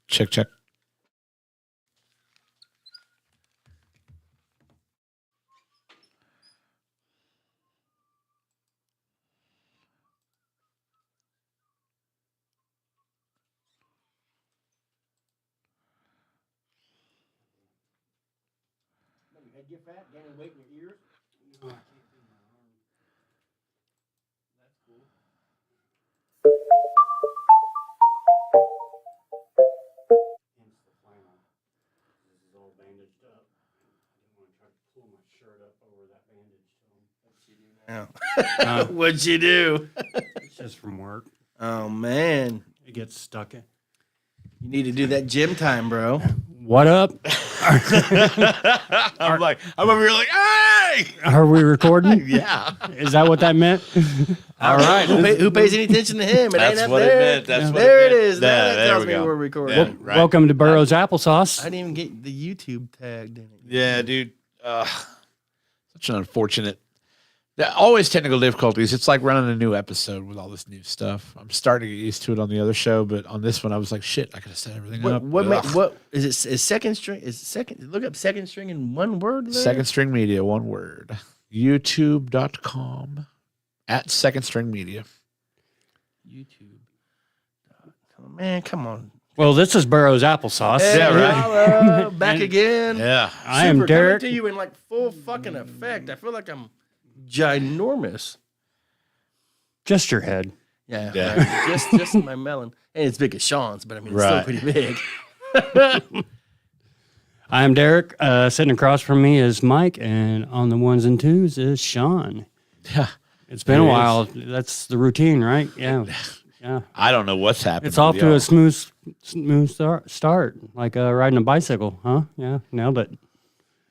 Check. Get fat, gaining weight in your ears? No, I can't do my arm. That's cool. Hence the flannel. This is all bandaged up. I didn't want to try to pull my shirt up over that bandage. So What'd you do? it's just from work. Oh, man. It gets stuck in. You need to do that gym time, bro. What up? I'm over here like, hey! Are we recording? Yeah. Is that what that meant? All right. Who pays any attention to him? It ain't That's up what there. it meant. That's what there it it meant. is. Now that There tells we me go. we're recording. Yeah, right. Welcome to Boroughs Applesauce. I didn't even get the YouTube tag, didn't it? Yeah, dude. Such an unfortunate. Always technical difficulties. It's like running a new episode with all this new stuff. I'm starting to get used to it on the other show, but on this one, I was like, shit, I could have set everything up. What is it? Is second string? Look up second string in one word. There? Second String Media, one word. YouTube.com at Second String Media. YouTube. Oh, man, come on. Well, this is Boroughs Applesauce. Hey, Yeah, right. holla, back again. Yeah. I am Super, Derek. coming to you in like full fucking effect. I feel like I'm ginormous. Just your head. Yeah. Yeah. Right. Just my melon. And it's big as Sean's, but I mean, it's Right. still pretty big. I am Derek. Sitting across from me is Mike, and on the ones and twos is Sean. Yeah. It's been a It is. while. That's the routine, right? Yeah. Yeah. I don't know what's happening. It's off with to y'all. a smooth start, like riding a bicycle, huh? Yeah, nailed it.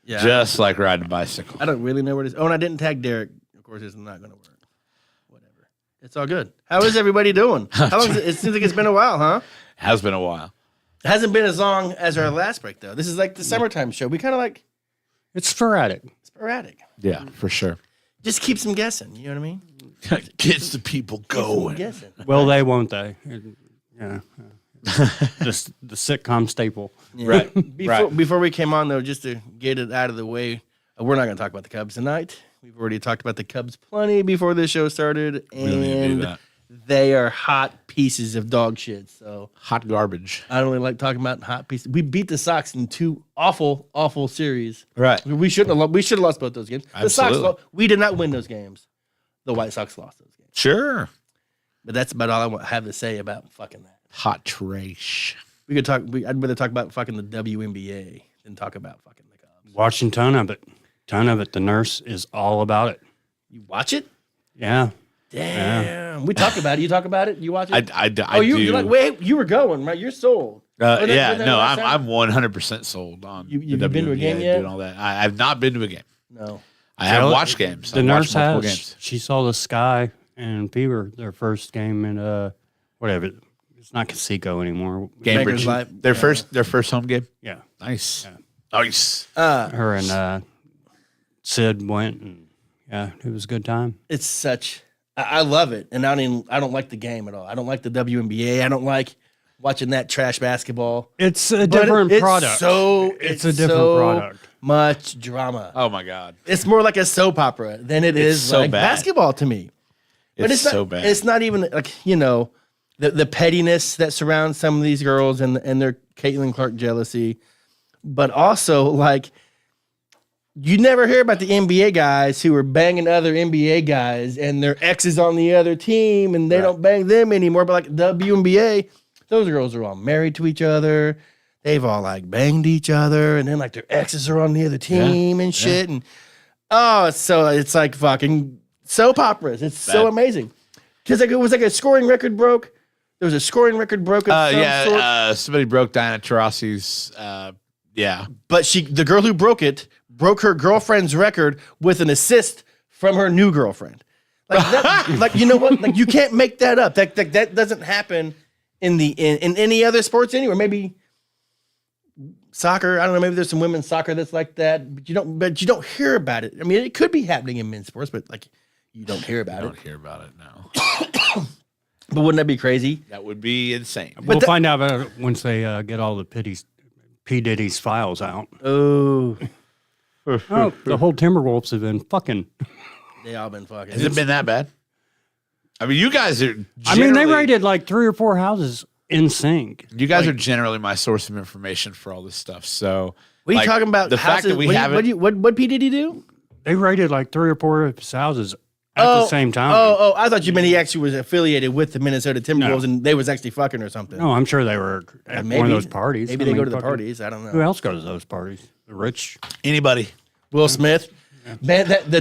Yeah. Just like riding a bicycle. I don't really know what it is. Oh, and I didn't tag Derek. Of course, it's not going to work. Whatever. It's all good. How is everybody doing? How long? It seems like it's been a while, huh? Has been a while. It hasn't been as long as our last break, though. This is like the summertime show. We kind of like It's sporadic. sporadic. Yeah, for sure. Just keeps them guessing. You know what I mean? Gets the people Keeps them going. guessing. Well, they won't they? Yeah. The sitcom staple. Yeah. Right. Before we came on, though, just to get it out of the way, we're not going to talk about the Cubs tonight. We've already talked about the Cubs plenty before this show started, We don't need to do and that. they are hot pieces of dog shit. So Hot garbage. I don't really like talking about hot pieces. We beat the Sox in two awful, awful series. Right. We should have lost both those games. The Sox, Absolutely. we did not win those games. The White Sox lost those games. Sure. But that's about all I have to say about fucking that. Hot trash. We could talk. I'd rather talk about fucking the WNBA than talk about fucking the Cubs. Watching ton of it. The nurse is all about it. You watch it? Yeah. Damn. We talk about it. You talk about it. You watch it. I oh, do. you're like, wait, you were going right. You're sold. Wasn't yeah, that no, last time? I'm 100% sold on You the been to a WNBA game yet? and all that. I've not been to a game. No. I have watched games. The I've nurse watched multiple has. games. She saw the Sky and Fever their first game in whatever. It's not Conseco anymore. Cambridge. Live. Their first home game. Yeah. Nice. Nice. Her and Sid went, and yeah, it was a good time. It's such. I love it, and I don't like the game at all. I don't like the WNBA. I don't like watching that trash basketball. It's a But different it's product. It's a different so product. Much drama. Oh my God. It's more like a soap opera than it is so like bad. basketball to me. But It's not, so bad. It's not even like the pettiness that surrounds some of these girls and their Caitlin Clark jealousy, but also like you never hear about the NBA guys who are banging other NBA guys and their exes on the other team and they don't bang them anymore. But like WNBA, those girls are all married to each other. They've all like banged each other, and then like their exes are on the other team and shit. And it's like fucking soap operas. It's so amazing because like it was like a scoring record broke. There was a scoring record broke. Of some sort. Somebody broke Diana Taurasi's. But the girl who broke it broke her girlfriend's record with an assist from her new girlfriend. Like that, like you know what? Like you can't make that up. That doesn't happen in any other sports anywhere. Maybe soccer. I don't know. Maybe there's some women's soccer that's like that. But you don't hear about it. I mean, it could be happening in men's sports, but like you don't hear about I it. don't hear about it now. But wouldn't that be crazy? That would be insane. We'll find out about it once they get all the P. Diddy's files out. Oh, Oh, the whole Timberwolves have been fucking. they all been fucking. Has it been that bad? I mean, you guys are. I mean, they raided like 3 or 4 houses in sync. You guys are generally my source of information for all this stuff. So, What are you talking about? The fact that we haven't. What P Diddy do? They raided like 3 or 4 of his houses at the same time. Oh, I thought you meant he actually was affiliated with the Minnesota Timberwolves and they was actually fucking or something. No, I'm sure they were at Maybe- one of those parties. Maybe I they mean, go to the fucking- parties. I don't Who know. else goes to those parties? The rich. Anybody? Will Smith, man, the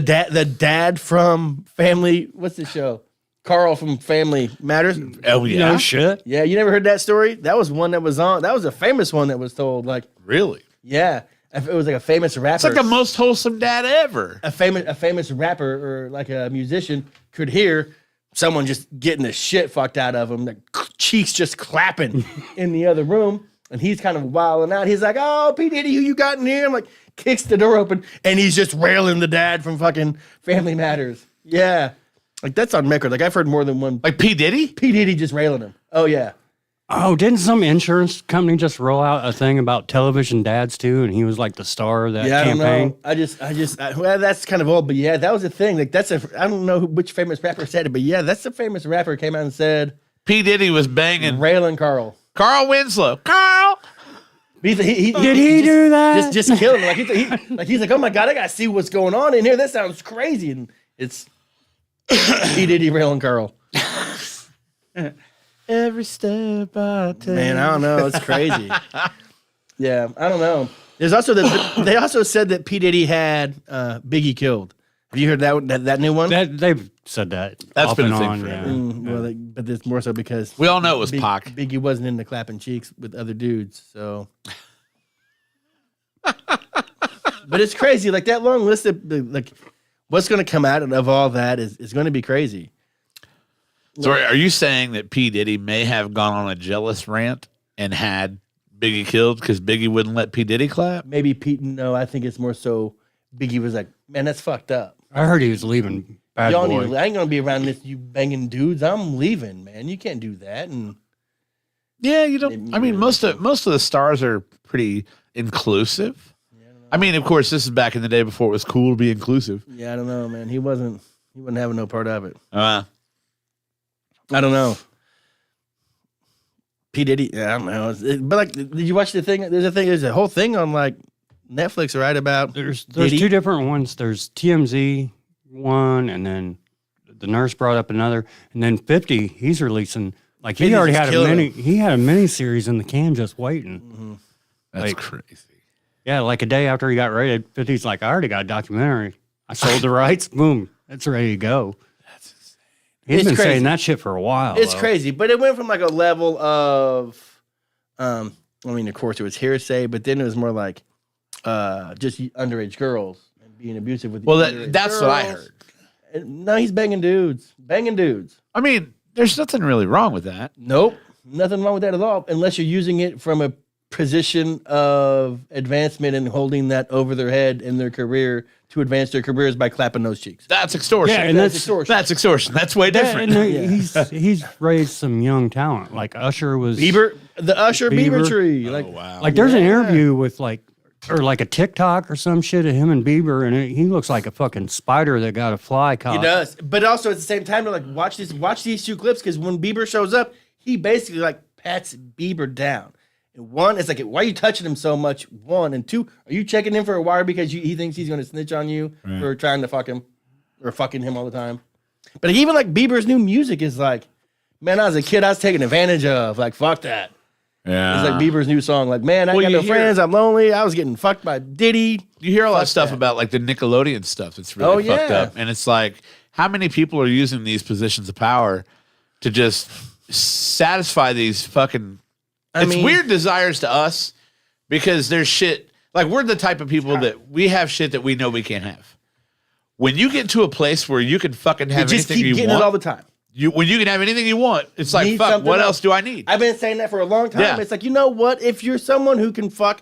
dad from Family. What's the show? Carl from Family Matters. Oh, yeah. No shit. Yeah, you never heard that story? That was one that was on. That was a famous one that was told. Like, Really? yeah, it was like a famous rapper. It's like the most wholesome dad ever. a famous rapper or like a musician could hear someone just getting the shit fucked out of him, like cheeks just clapping in the other room, and he's kind of wilding out. He's like, "Oh, P Diddy, who you got in here?" I'm like, kicks the door open, and he's just railing the dad from fucking Family Matters. Yeah, like that's on record. Like I've heard more than one. Like P. Diddy? P Diddy just railing him. Oh yeah. Oh, didn't some insurance company just roll out a thing about television dads too? And he was like the star of that Yeah, campaign. I don't know. Well, that's kind of old, but yeah, that was a thing. Like I don't know which famous rapper said it, but yeah, that's the famous rapper who came out and said P. Diddy was banging railing Carl. Carl Winslow. Carl! Did he do that? Just killing him. He's like, oh my god, I gotta see what's going on in here. That sounds crazy, and it's P Diddy railing Carl. Every step I take. Man, I don't know. It's crazy. Yeah, I don't know. There's also they also said that P Diddy had Biggie killed. Have you heard that new one? They've said that. That's off been and a thing on, forever. yeah. Well, but it's more so because We all know it was Pac. Biggie wasn't into clapping cheeks with other dudes, so. But it's crazy. Like that long list of like what's going to come out of all that is going to be crazy. So are you saying that P. Diddy may have gone on a jealous rant and had Biggie killed because Biggie wouldn't let P. Diddy clap? Maybe Pete. No, I think it's more so Biggie was like, man, that's fucked up. I heard he was leaving Bad Y'all Boy. I ain't gonna be around this you banging dudes. I'm leaving, man. You can't do that. And Yeah, you don't. I mean, most of the stars are pretty inclusive. I mean, of course, this is back in the day before it was cool to be inclusive. yeah, I don't know, man. He wasn't having no part of it. Uh, I don't know. P Diddy, yeah, I don't know. But like, did you watch the thing? There's a whole thing on like Netflix, right? About There's Diddy? 2 different ones. There's TMZ one, and then the nurse brought up another, and then 50. He's releasing like he 50's already just had a killing mini. him. He had a mini series in the can just waiting. that's Like- crazy. Yeah, like a day after he got raided, 50's like, I already got a documentary. I sold the rights. Boom, it's ready to go. That's insane. He's It's been crazy. saying that shit for a while. It's though. crazy, but it went from like a level of, I mean, of course it was hearsay, but then it was more like, just underage girls and being abusive with. Well, underage that's what I girls. heard. And no, he's banging dudes. I mean, there's nothing really wrong with that. Nope, nothing wrong with that at all, unless you're using it from a position of advancement and holding that over their head in their career to advance their careers by clapping those cheeks. That's extortion. Yeah, and That's that's extortion. That's extortion. That's way Yeah, different. and he's raised some young talent. Like Usher was The Usher Bieber Bieber. tree. Like, Oh, wow. Like there's an Yeah. interview with like a TikTok or some shit of him and Bieber, and he looks like a fucking spider that got a fly caught. he does, but also at the same time, they're like, watch these 2 clips because when Bieber shows up, he basically like pats Bieber down. And one, it's like, why are you touching him so much? 1 and 2, are you checking him for a wire because he thinks he's going to snitch on you for trying to fuck him or fucking him all the time? But even like Bieber's new music is like, man, I was a kid, I was taken advantage of. Like, fuck that. Yeah. It's like Bieber's new song. Like, man, I Well, got you no hear- friends. I'm lonely. I was getting fucked by Diddy. You hear a lot of Fuck stuff that. about like the Nickelodeon stuff that's really Oh, fucked yeah. up. And it's like, how many people are using these positions of power to just satisfy these fucking it's mean- weird desires to us because there's shit like we're the type of people that we have shit that we know we can't have. When you get to a place where you can fucking You have just anything keep you getting want, it all the time. when you can have anything you want, it's like Need fuck. something What else. else do I need? I've been saying that for a long time. Yeah. It's like, you know what? If you're someone who can fuck,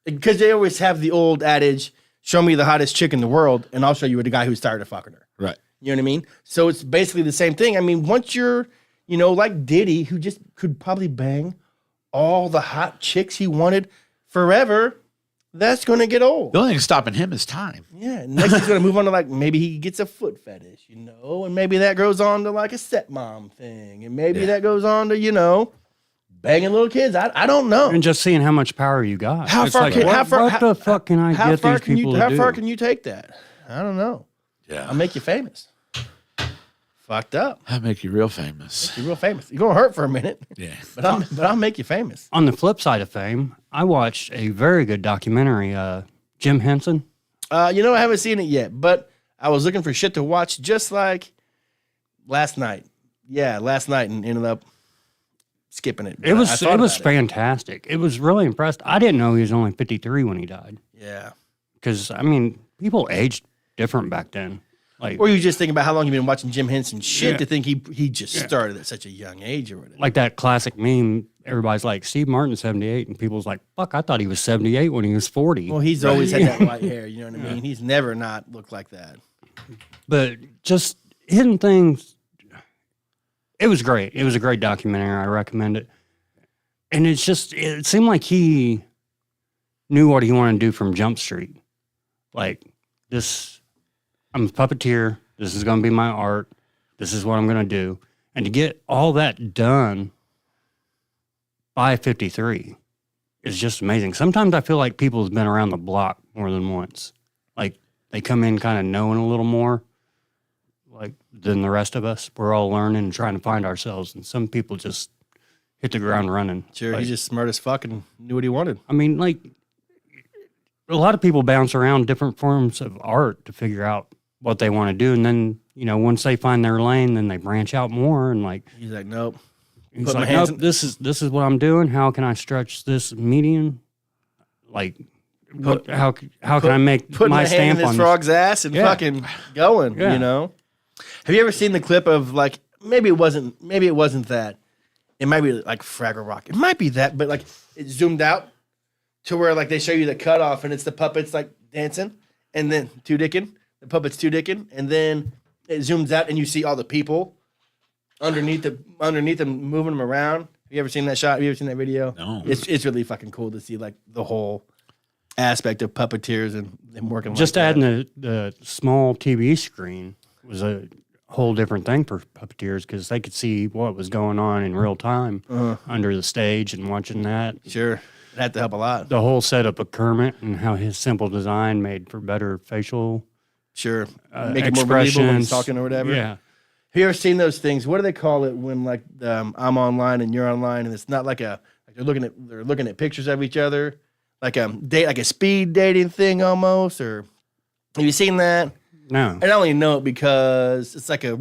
because they always have the old adage, show me the hottest chick in the world, and I'll show you the guy who's tired of fucking her. Right. You know what I mean? So it's basically the same thing. I mean, once you're You know, like Diddy, who just could probably bang all the hot chicks he wanted forever. That's going to get old. The only thing stopping him is time. Yeah. Next he's going to move on to like, maybe he gets a foot fetish, you know, and maybe that goes on to like a stepmom thing. And maybe that goes on to, you know, banging little kids. I don't know. And just seeing how much power you got. How It's far like, can- what, how far- what the fuck can I How get far these can people you? to How do? far can you take that? I don't know. Yeah. I'll make you famous. Fucked up. That'd make you real famous. You're real famous. You're gonna hurt for a minute, Yeah. but I'll make you famous. On the flip side of fame, I watched a very good documentary, Jim Henson. You know, I haven't seen it yet, but I was looking for shit to watch just like last night. Yeah, last night, and ended up skipping it. It I was thought about fantastic. It was really impressed. I didn't know he was only 53 when he died. Yeah. Because, I mean, people aged different back then. Like, Or you just think about how long you've been watching Jim Henson shit Yeah. to think he just started at such a young age or whatever. like that classic meme, everybody's like, Steve Martin's 78, and people's like, fuck, I thought he was 78 when he was 40. Well, he's always had that white hair. You know what I mean? He's never not looked like that. But just hidden things, it was great. It was a great documentary. I recommend it. And it's just, it seemed like he knew what he wanted to do from Jump Street. Like, this, I'm a puppeteer. This is going to be my art. This is what I'm going to do. And to get all that done by 53 is just amazing. Sometimes I feel like people have been around the block more than once. Like, they come in kind of knowing a little more, like, than the rest of us. We're all learning and trying to find ourselves. And some people just hit the ground running. Sure, Like, he's just smart as fuck and knew what he wanted. I mean, like, a lot of people bounce around different forms of art to figure out what they want to do. And then, you know, once they find their lane, then they branch out more. And like, He's like, nope. he's Put my like, hands nope, in- this is what I'm doing. How can I stretch this median? Like, how can I make Putting my my hand in stamp this on frog's ass and Yeah. fucking going, Yeah. you know? Have you ever seen the clip of like, maybe it wasn't that. It might be like Fraggle Rock. It might be that, but like it zoomed out to where like they show you the cutoff and it's the puppets like dancing and then the puppets two dicking, and then it zooms out and you see all the people underneath them moving them around. Have you ever seen that shot? Have you ever seen that video? No. It's really fucking cool to see like the whole aspect of puppeteers and them working. Just like that. adding the small TV screen was a whole different thing for puppeteers because they could see what was going on in real time under the stage and watching that. Sure, it had to help a lot. The whole setup of Kermit and how his simple design made for better facial Sure, make it more believable when he's expressions. talking or whatever. Yeah. Have you ever seen those things? What do they call it when like I'm online and you're online and it's not like they're looking at pictures of each other, like a speed dating thing almost? Or have you seen that? No. I only know it because it's like a chat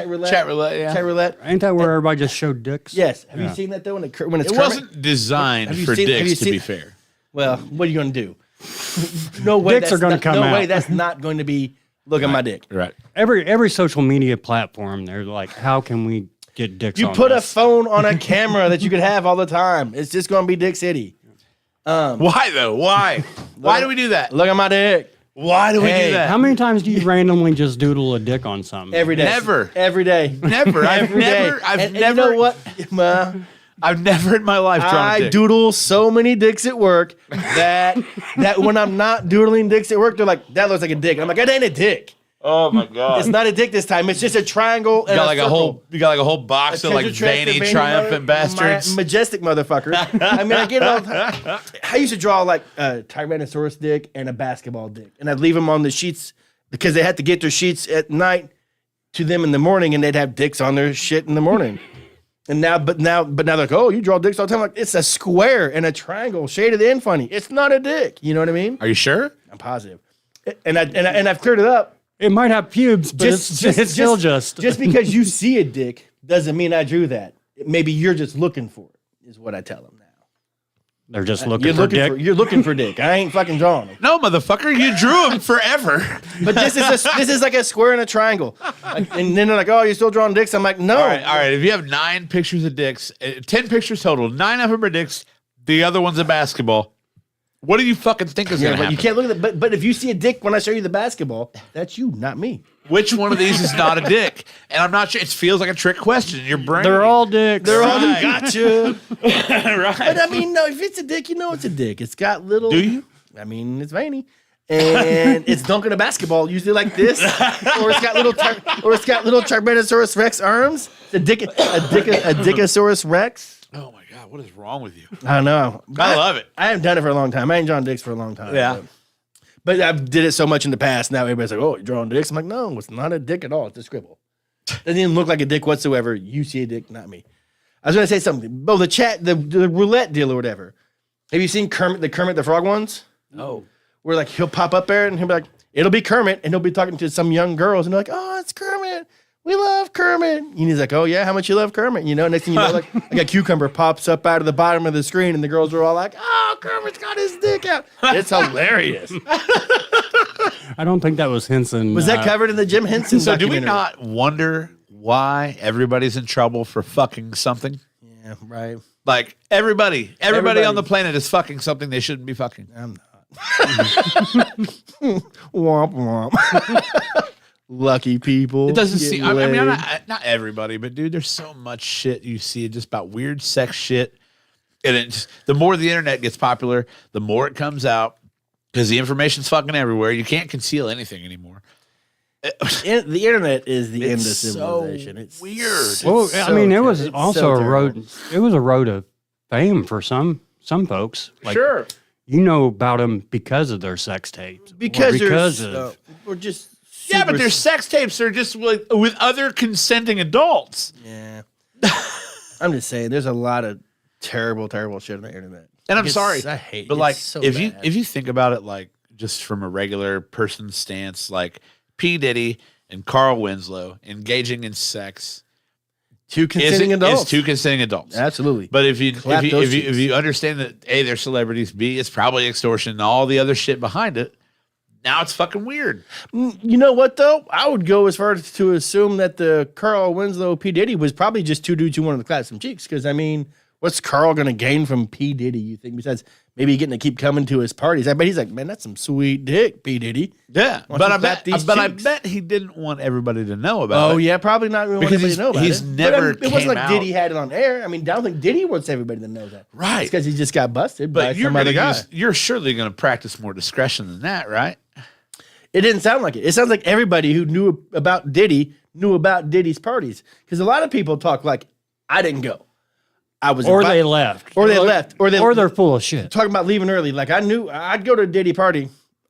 roulette. Ain't that where everybody just showed dicks? Yes. Have you Yeah. seen that though when it's It Kermit? wasn't designed Have you for seen- have you dicks, to seen- be fair. Well, what are you going to do? No way. Dicks are gonna come No out. way. That's not going to be. Look at my dick. Right. Every social media platform, they're like, how can we get dicks You on put a this? phone on a camera that you could have all the time. It's just going to be Dick City. Why though? Why? Why do we do that? Look at my dick. Why do we Hey, do that? How many times do you randomly just doodle a dick on something? Every day. Never. Every day. Never. I've Every day. never. I've And never. you know what? I've never in my life drawn a I dick. doodle so many dicks at work that when I'm not doodling dicks at work, they're like, that looks like a dick. I'm like, that ain't a dick. Oh my god! It's not a dick this time. It's just a triangle and You got a like a circle. whole. You got like a whole box of like Treasure chest of veiny, triumphant bastards. Majestic motherfucker. I mean, I get it all the time. I used to draw like a Tyrannosaurus dick and a basketball dick. And I'd leave them on the sheets because they had to get their sheets at night to them in the morning and they'd have dicks on their shit in the morning. And now they're like, oh, you draw dicks all the time. Like, it's a square and a triangle shaded and funny. It's not a dick. You know what I mean? Are you sure? I'm positive. And I've cleared it up. It might have pubes, but it's still just. Just because you see a dick doesn't mean I drew that. Maybe you're just looking for it, is what I tell them now. They're just looking for dick. You're looking for dick. I ain't fucking drawing them. No, motherfucker. You drew them forever. But this is like a square and a triangle. And then they're like, oh, you're still drawing dicks? I'm like, no. All right. If you have 9 pictures of dicks, 10 pictures total, 9 of them are dicks. The other one's a basketball. What do you fucking think is Yeah, gonna but happen? you can't look at it. But if you see a dick when I show you the basketball, that's you, not me. Which one of these is not a dick? And I'm not sure. It feels like a trick question in your brain. They're all dicks. They're all Right. gotcha. right. But I mean, no, if it's a dick, you know it's a dick. It's got little. Do you? I mean, it's veiny. And it's dunking a basketball usually like this, or it's got little, Tyrannosaurus Rex arms. A Dickosaurus Rex. Oh my God, what is wrong with you? I don't know. I love it. I haven't done it for a long time. I ain't drawn dicks for a long time. Yeah. But I did it so much in the past. Now everybody's like, "Oh, you're drawing dicks." I'm like, "No, it's not a dick at all. It's a scribble. Doesn't even look like a dick whatsoever. You see a dick, not me." I was gonna say something. Well, the roulette deal or whatever. Have you seen Kermit the Frog ones? No. Where like he'll pop up there and he'll be like, "It'll be Kermit," and he'll be talking to some young girls and they're like, "Oh, it's Kermit. We love Kermit." And he's like, "Oh yeah, how much you love Kermit?" You know, next thing you know, like a cucumber pops up out of the bottom of the screen and the girls are all like, "Oh, Kermit's got his dick out." It's hilarious. I don't think that was Henson. Was that covered in the Jim Henson So do we documentary? not wonder why everybody's in trouble for fucking something? Yeah, right. Like everybody Everybody. on the planet is fucking something they shouldn't be fucking. I'm not. Womp womp. Lucky people. It doesn't get seem. I mean, laid. not everybody, but dude, there's so much shit you see just about weird sex shit, and the more the internet gets popular, the more it comes out because the information's fucking everywhere. You can't conceal anything anymore. The internet is the end of It's so civilization. It's weird. Well, so I mean, it was it's also so a terrible. road. It was a road of fame for some folks. Like, Sure. you know about them because of their sex tapes. Or because because there's of we're just Yeah, but super- their sex tapes are just with other consenting adults. yeah. I'm just saying, there's a lot of terrible shit on the internet. And I'm It's- sorry, I hate. but it's like so if bad. you think about it, like just from a regular person's stance, like P. Diddy and Carl Winslow engaging in sex two consenting is adults, two consenting adults. absolutely. But if you Clap those cheeks. if you understand that A, they're celebrities, B, it's probably extortion and all the other shit behind it, now it's fucking weird. You know what though? I would go as far as to assume that the Carl Winslow P Diddy was probably just two dudes who wanted to clap some cheeks. Because I mean, what's Carl gonna gain from P Diddy? You think besides maybe getting to keep coming to his parties? I bet he's like, man, that's some sweet dick, P Diddy. Yeah, Why don't but you I clap bet these I cheeks? bet he didn't want everybody to know about Oh it. yeah, probably not really Because want everybody to know about he's it. never But, I mean, it came wasn't like out. Diddy had it on air. I mean, I don't think Diddy wants everybody to know that. Right. It's because he just got busted by But you're some other guy. you're surely going to practice more discretion than that, right? It didn't sound like it. It sounds like everybody who knew about Diddy knew about Diddy's parties. Because a lot of people talk like, I didn't go. I was or invi- they left, Or they left. Or they're full of shit. talking about leaving early. Like I knew I'd go to a Diddy party.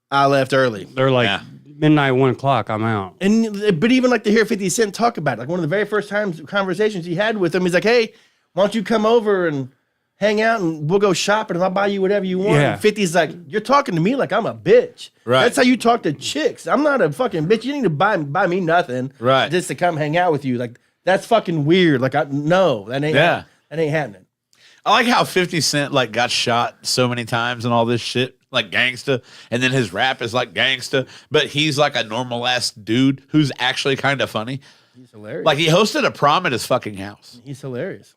I left early. They're like Yeah. midnight, 1:00. I'm out. And but even like to hear 50 Cent talk about it, like one of the very first conversations he had with him, he's like, "Hey, why don't you come over and hang out and we'll go shopping and I'll buy you whatever you want." Yeah. And 50's like, "You're talking to me like I'm a bitch." Right. That's how you talk to chicks. I'm not a fucking bitch. You need to buy me nothing. Right. Just to come hang out with you. Like that's fucking weird. Like no, that ain't Yeah. that ain't happening. I like how 50 Cent like got shot so many times and all this shit, like gangsta, and then his rap is like gangsta, but he's like a normal ass dude who's actually kind of funny. He's hilarious. Like he hosted a prom at his fucking house. he's hilarious.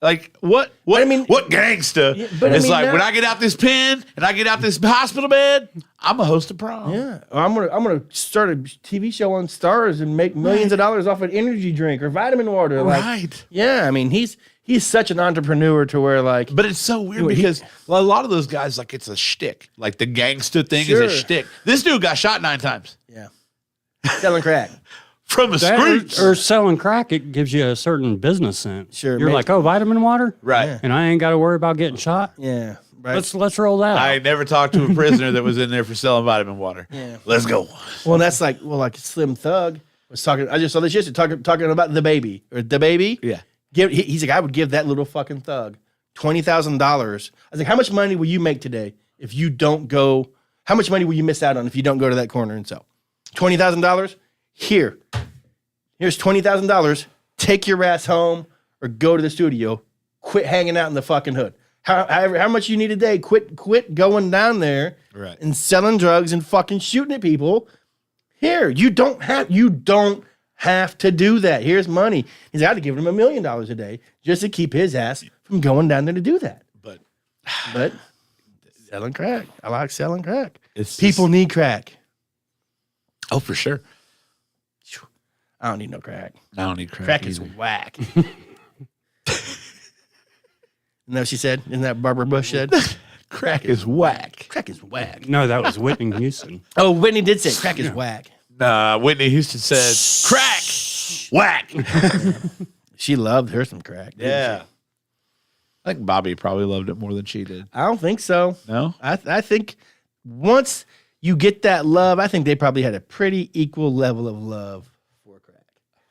Like what? I mean- what gangsta? Yeah, but I it's mean, like now- when I get out this pen and I get out this hospital bed, I'm a host a prom. Yeah, I'm gonna start a TV show on Stars and make millions of dollars off an energy drink or vitamin water. Like, Right. yeah, I mean he's such an entrepreneur to where like But it's so weird He- because a lot of those guys, like it's a shtick. Like the gangsta thing is Sure. a shtick. This dude got shot 9 times yeah, selling crack. from the That streets. or selling crack, it gives you a certain business sense. Sure, You're maybe. like, oh, vitamin water, Right. Yeah. and I ain't got to worry about getting shot. Yeah, right. Let's roll that. I out. never talked to a prisoner that was in there for selling vitamin water. Yeah. Let's go. Well, that's like Slim Thug was talking. I just saw this yesterday talking about the baby or the baby. Yeah. He's like, I would give that little fucking thug $20,000. I was like, how much money will you make today if you don't go? How much money will you miss out on if you don't go to that corner and sell? $20,000. Here's $20,000. Take your ass home or go to the studio. Quit hanging out in the fucking hood. How much you need a day? Quit going down there Right. and selling drugs and fucking shooting at people. Here, you don't have to do that. Here's money. He's got to give him $1 million a day just to keep his ass from going down there to do that. But But selling crack. I like selling crack. it's People need crack. oh, for sure. I don't need no crack. I don't need crack. Crack is either. whack. You know what she said? Isn't that Barbara Bush said? Crack is whack. Crack is whack. No, that was Whitney Houston. Oh, Whitney did say crack is whack. Nah, Whitney Houston said crack, whack. She loved her some crack. didn't Yeah. she? I think Bobby probably loved it more than she did. I don't think so. No? I think once you get that love, I think they probably had a pretty equal level of love for crack.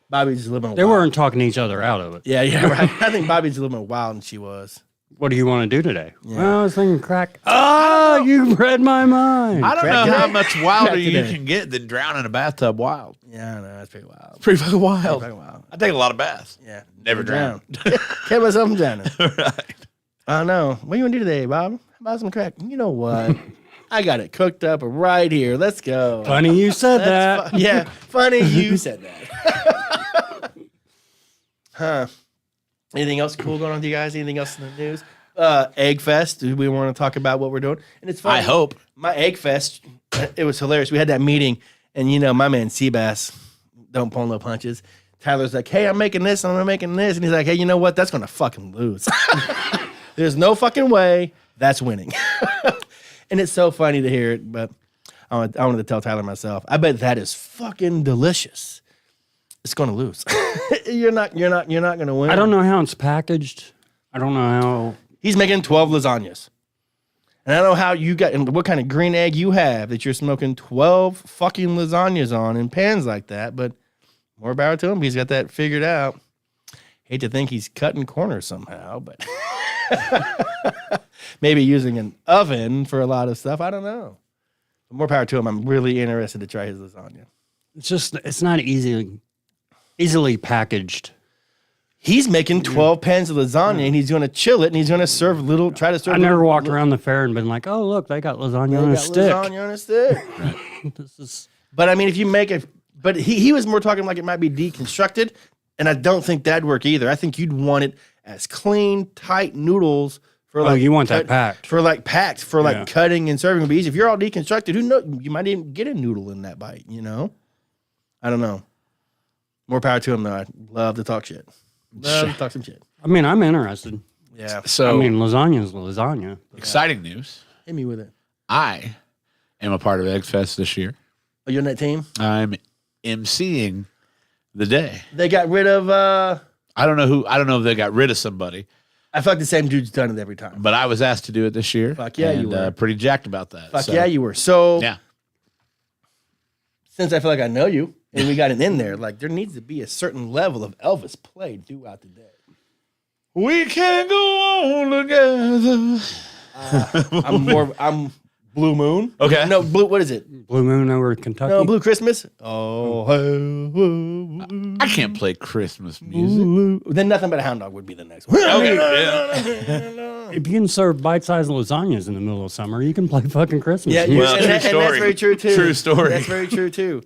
Bobby's a little bit They wild. weren't talking each other out of it. Yeah, right. I think Bobby's a little bit wild than she was. What do you want to do today? Well, I was thinking crack. Oh, you read my mind. I don't Crack know today. how much wilder Crack you today. can get than drown in a bathtub wild. Yeah, I know. That's pretty wild. Pretty fucking wild. Pretty wild. I take a lot of baths. Yeah. Never drown. Kept myself from drowning. Right. I don't know. What do you want to do today, Bob? How about some crack? You know what? I got it cooked up right here. Let's go. Funny you said that. Yeah, funny you said that. Huh. Anything else cool going on with you guys? Anything else in the news? Egg Fest. Do we want to talk about what we're doing? And it's funny. I hope. My Egg Fest, it was hilarious. We had that meeting, and you know, my man Seabass don't pull no punches. Tyler's like, hey, I'm making this, and I'm making this. And he's like, hey, you know what? That's going to fucking lose. There's no fucking way that's winning. And it's so funny to hear it, but I wanted to tell Tyler myself. I bet that is fucking delicious. It's going to lose. You're not going to win. I don't know how it's packaged. I don't know how. He's making 12 lasagnas. And I don't know how you got, and what kind of green egg you have that you're smoking 12 fucking lasagnas on in pans like that, but more power to him. He's got that figured out. Hate to think he's cutting corners somehow, but maybe using an oven for a lot of stuff. I don't know. But more power to him. I'm really interested to try his lasagna. It's not easily packaged. He's making 12 pans of lasagna and he's going to chill it and he's going to try to serve. I never walked around the fair and been like, oh, look, they got lasagna on a stick. Lasagna on a stick. This is But I mean, if you make it, but he was more talking like it might be deconstructed, and I don't think that'd work either. I think you'd want it as clean, tight noodles for like. you want that packed. for Yeah. cutting and serving would be easy. If you're all deconstructed, who knows? You might even get a noodle in that bite. You know, I don't know. More power to him though. I love to talk shit. Love to talk some shit. I mean, I'm interested. Yeah, So, I mean, lasagna is lasagna. exciting news. hit me with it. I am a part of Egg Fest this year. Are you on that team? I'm emceeing the day. They got rid of. I don't know if they got rid of somebody, I feel like the same dude's done it every time. but I was asked to do it this year. Fuck yeah, you and, were. pretty jacked about that. Fuck So, yeah, you were. So Yeah. since I feel like I know you and we got it in there, like there needs to be a certain level of Elvis played throughout the day. We can go on together. I'm Blue Moon. Okay. No, Blue, what is it? Blue Moon over Kentucky. No, Blue Christmas. Oh, I can't play Christmas music. then Nothing But a Hound Dog would be the next one. Okay. Yeah. If you can serve bite-sized lasagnas in the middle of summer, you can play fucking Christmas. Yeah, music. Well, and true that's story. very true too. True story. That's very true too.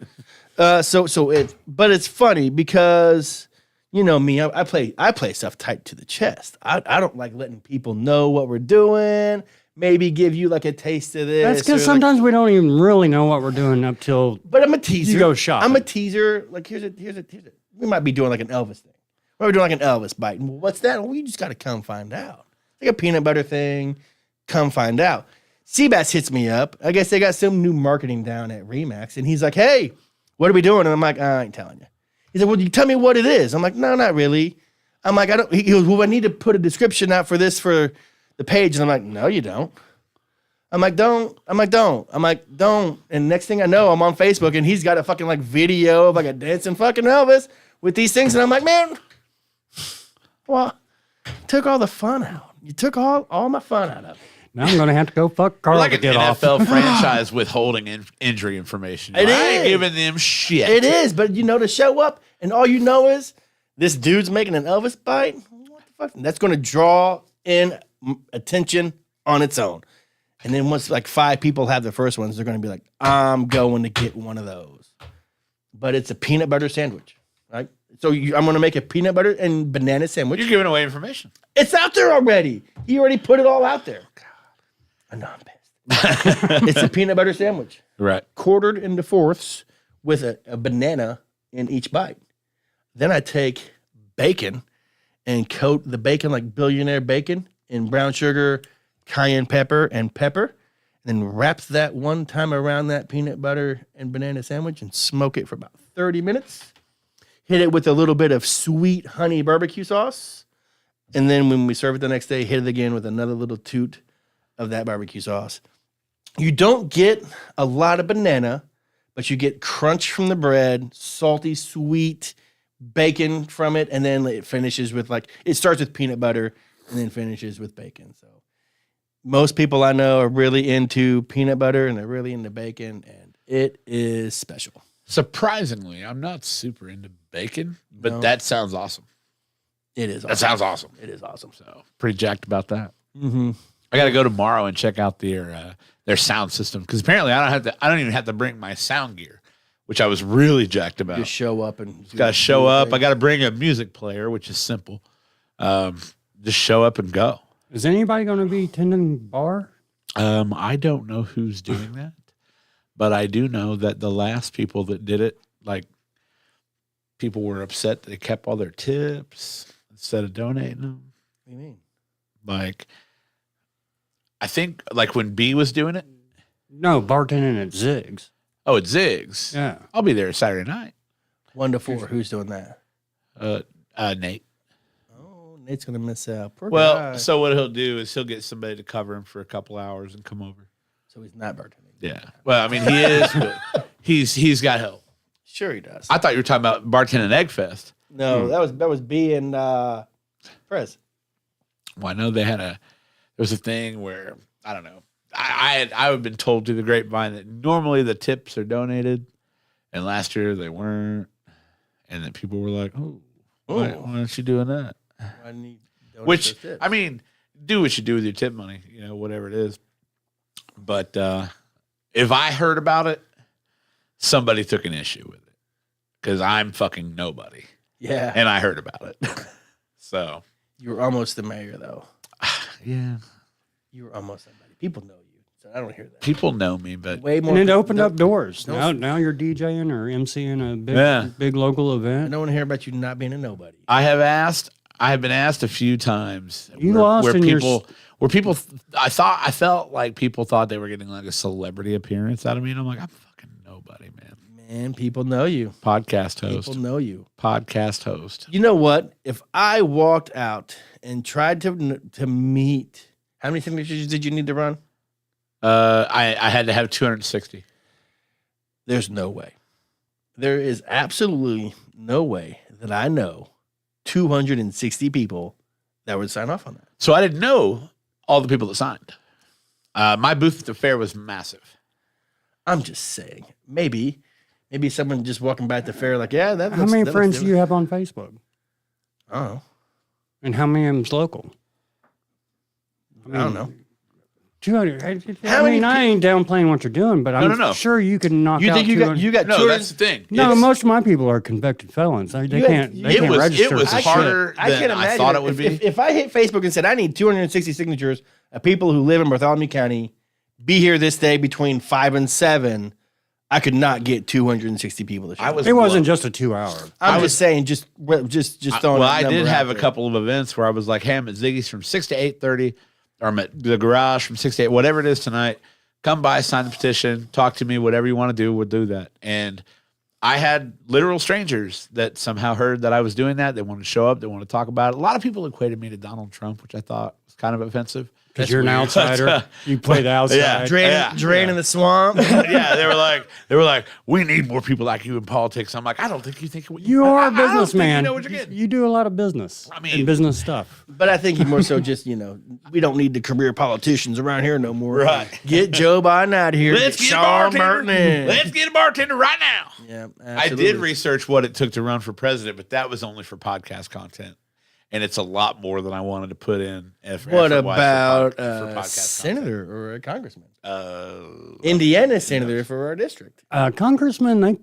But it's funny because you know me, I play stuff tight to the chest. I don't like letting people know what we're doing. Maybe give you like a taste of this. That's because or, sometimes we don't even really know what we're doing up till. but I'm a teaser. You go shopping. I'm a teaser. Like here's a. We might be doing like an Elvis thing. We're doing like an Elvis bite. And what's that? Well, you just got to come find out. Like a peanut butter thing. Come find out. Seabass hits me up. I guess they got some new marketing down at Remax, and he's like, "Hey, what are we doing?" And I'm like, "I ain't telling you." He said, "Well, you tell me what it is." I'm like, "No, not really." I'm like, "I don't." He goes, "Well, I need to put a description out for this for the page," and I'm like, "No, you don't." I'm like, don't. And next thing I know, I'm on Facebook and he's got a fucking like video of like a dancing fucking Elvis with these things. And I'm like, man, well, took all the fun out. You took all my fun out of it. Now I'm gonna have to go fuck Carl Like to an get off. NFL franchise withholding injury information. It I ain't is. giving them shit. It is, but you know, to show up and all you know is this dude's making an Elvis bite. What the fuck? That's going to draw in attention on its own. And then once like 5 people have the first ones, they're going to be like, I'm going to get one of those. But it's a peanut butter sandwich, right? So I'm going to make a peanut butter and banana sandwich. You're giving away information. It's out there already. He already put it all out there. God, I know I'm pissed. It's a peanut butter sandwich, Right. quartered into fourths with a banana in each bite. Then I take bacon and coat the bacon like billionaire bacon in brown sugar, cayenne pepper, and pepper. And then wrap that one time around that peanut butter and banana sandwich and smoke it for about 30 minutes. Hit it with a little bit of sweet honey barbecue sauce. And then when we serve it the next day, hit it again with another little toot of that barbecue sauce. You don't get a lot of banana, but you get crunch from the bread, salty, sweet bacon from it, and then it finishes with it starts with peanut butter and then finishes with bacon. So most people I know are really into peanut butter and they're really into bacon, and it is special. Surprisingly, I'm not super into bacon, but No. that sounds awesome. It is awesome. That sounds awesome. It is awesome. So pretty jacked about that. Mm-hmm. I got to go tomorrow and check out their sound system because apparently I don't even have to bring my sound gear, which I was really jacked about. Just show up and Got to show up. I got to bring a music player, which is simple. Just show up and go. Is anybody going to be tending bar? I don't know who's doing that, but I do know that the last people that did it, people were upset that they kept all their tips instead of donating them. What do you mean? I think when B was doing it. No, bartending at Ziggs. Oh, it's Ziggs. Yeah. I'll be there Saturday night. 1 to 4. Who's doing that? Nate. Oh, Nate's gonna miss out. Poor Well, guy. so what he'll do is he'll get somebody to cover him for a couple hours and come over. So he's not bartending. Yeah. Well, I mean, he is, but he's got help. Sure, he does. I thought you were talking about bartending Egg Fest. No, that was B and Prez. Well, I know there was a thing where I don't know. I had been told through the grapevine that normally the tips are donated, and last year they weren't, and then people were like, "Oh, why aren't you doing that?" I need Which I mean, do what you do with your tip money, whatever it is. But if I heard about it, somebody took an issue with it because I'm fucking nobody, yeah, and I heard about it. So you were almost the mayor, though. yeah, You were almost somebody. People know you, so I don't hear that. people know me, but Way more. And it opened up doors. don't- Now you're DJing or MCing a Yeah. big local I event. don't want to hear about you not being a nobody. I have been asked a few times You lost in your I felt like people thought they were getting like a celebrity appearance out of me, and I'm like, I'm fucking nobody, man. Man, people know you. Podcast host. People know you. Podcast host. You know what? If I walked out and tried to meet, how many signatures did you need to run? I had to have 260. There's no way. There is absolutely no way that I know 260 people that would sign off on that. So I didn't know all the people that signed. My booth at the fair was massive. I'm just saying. Maybe someone just walking by at the fair like, yeah, that How looks, many that friends looks do you have on Facebook? I don't know. And how many of them's local? I don't know. 200. How I many mean, I ain't downplaying what you're doing, but I'm no. sure you can knock You out think you 200. got No, 200 that's the thing. No, It's- most of my people are convicted felons. They You can't. had- They it can't was- register. it was for harder shit. I than can't I imagine thought it would be. If I hit Facebook and said I need 260 signatures of people who live in Bartholomew County, be here this day between 5 and 7, I could not get 260 people to show up. It wasn't just a 2 hour. I'm just saying, just throwing. Well, that I number did out have a there. couple of events where I was like, hey, I'm at Ziggy's from 6 to 8:30, or I'm at the garage from 6 to 8, whatever it is tonight. Come by, sign the petition, talk to me, whatever you want to do, we'll do that. And I had literal strangers that somehow heard that I was doing that. They wanted to show up. They wanted to talk about it. A lot of people equated me to Donald Trump, which I thought was kind of offensive. Because you're an outsider. You play the outside. Yeah. Draining the swamp. Yeah, they were like, we need more people like you in politics. I'm like, I don't think you think You are a I don't think businessman. You know what you're getting. You do a lot of business. I mean- and business stuff. But I think he more so just, we don't need the career politicians around here no more. Right. Get Joe Biden out here. Let's get a Sean bartender. Burton in. Let's get a bartender right now. Yeah, I did absolutely. research what it took to run for president, but that was only for podcast content. And it's a lot more than I wanted to put in. What about for a podcast senator or a congressman? content? Indiana senator for our district. Congressman,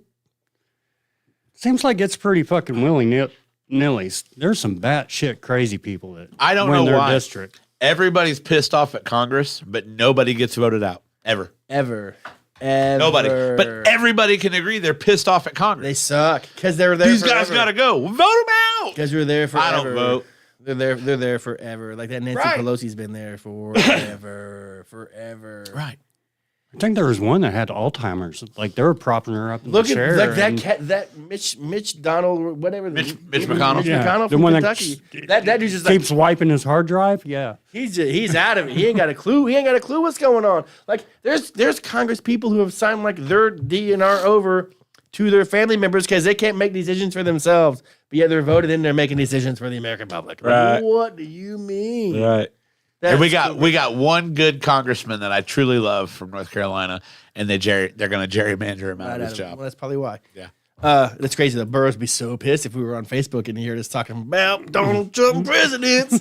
seems like it's pretty fucking willy-nilly. There's some batshit crazy people that I don't win know their why. district. Everybody's pissed off at Congress, but nobody gets voted out ever. Ever. Nobody. But everybody can agree they're pissed off at Congress. They suck because they're there. These guys got to go. Vote them out. Because we're there forever. I don't vote. They're there forever. Like that Nancy Right. Pelosi's been there forever. Right. I think there was one that had Alzheimer's. Like they were propping her up in Look the chair. at like that and- cat, that Mitch Donald, whatever. Mitch McConnell? Mitch Yeah, McConnell the from one that Kentucky. That dude's just like keeps wiping his hard drive. Yeah. he's out of it. He ain't got a clue. He ain't got a clue what's going on. Like there's Congress people who have signed like their DNR over to their family members because they can't make decisions for themselves. But yet they're voted in. They're making decisions for the American public. Like, Right. what do you mean? Right. That's And we got one good congressman that I truly love from North Carolina, and they're going to gerrymander him out of his job. Well, that's probably why. Yeah. That's crazy. The Boroughs be so pissed if we were on Facebook and you heard us talking about Donald Trump presidents.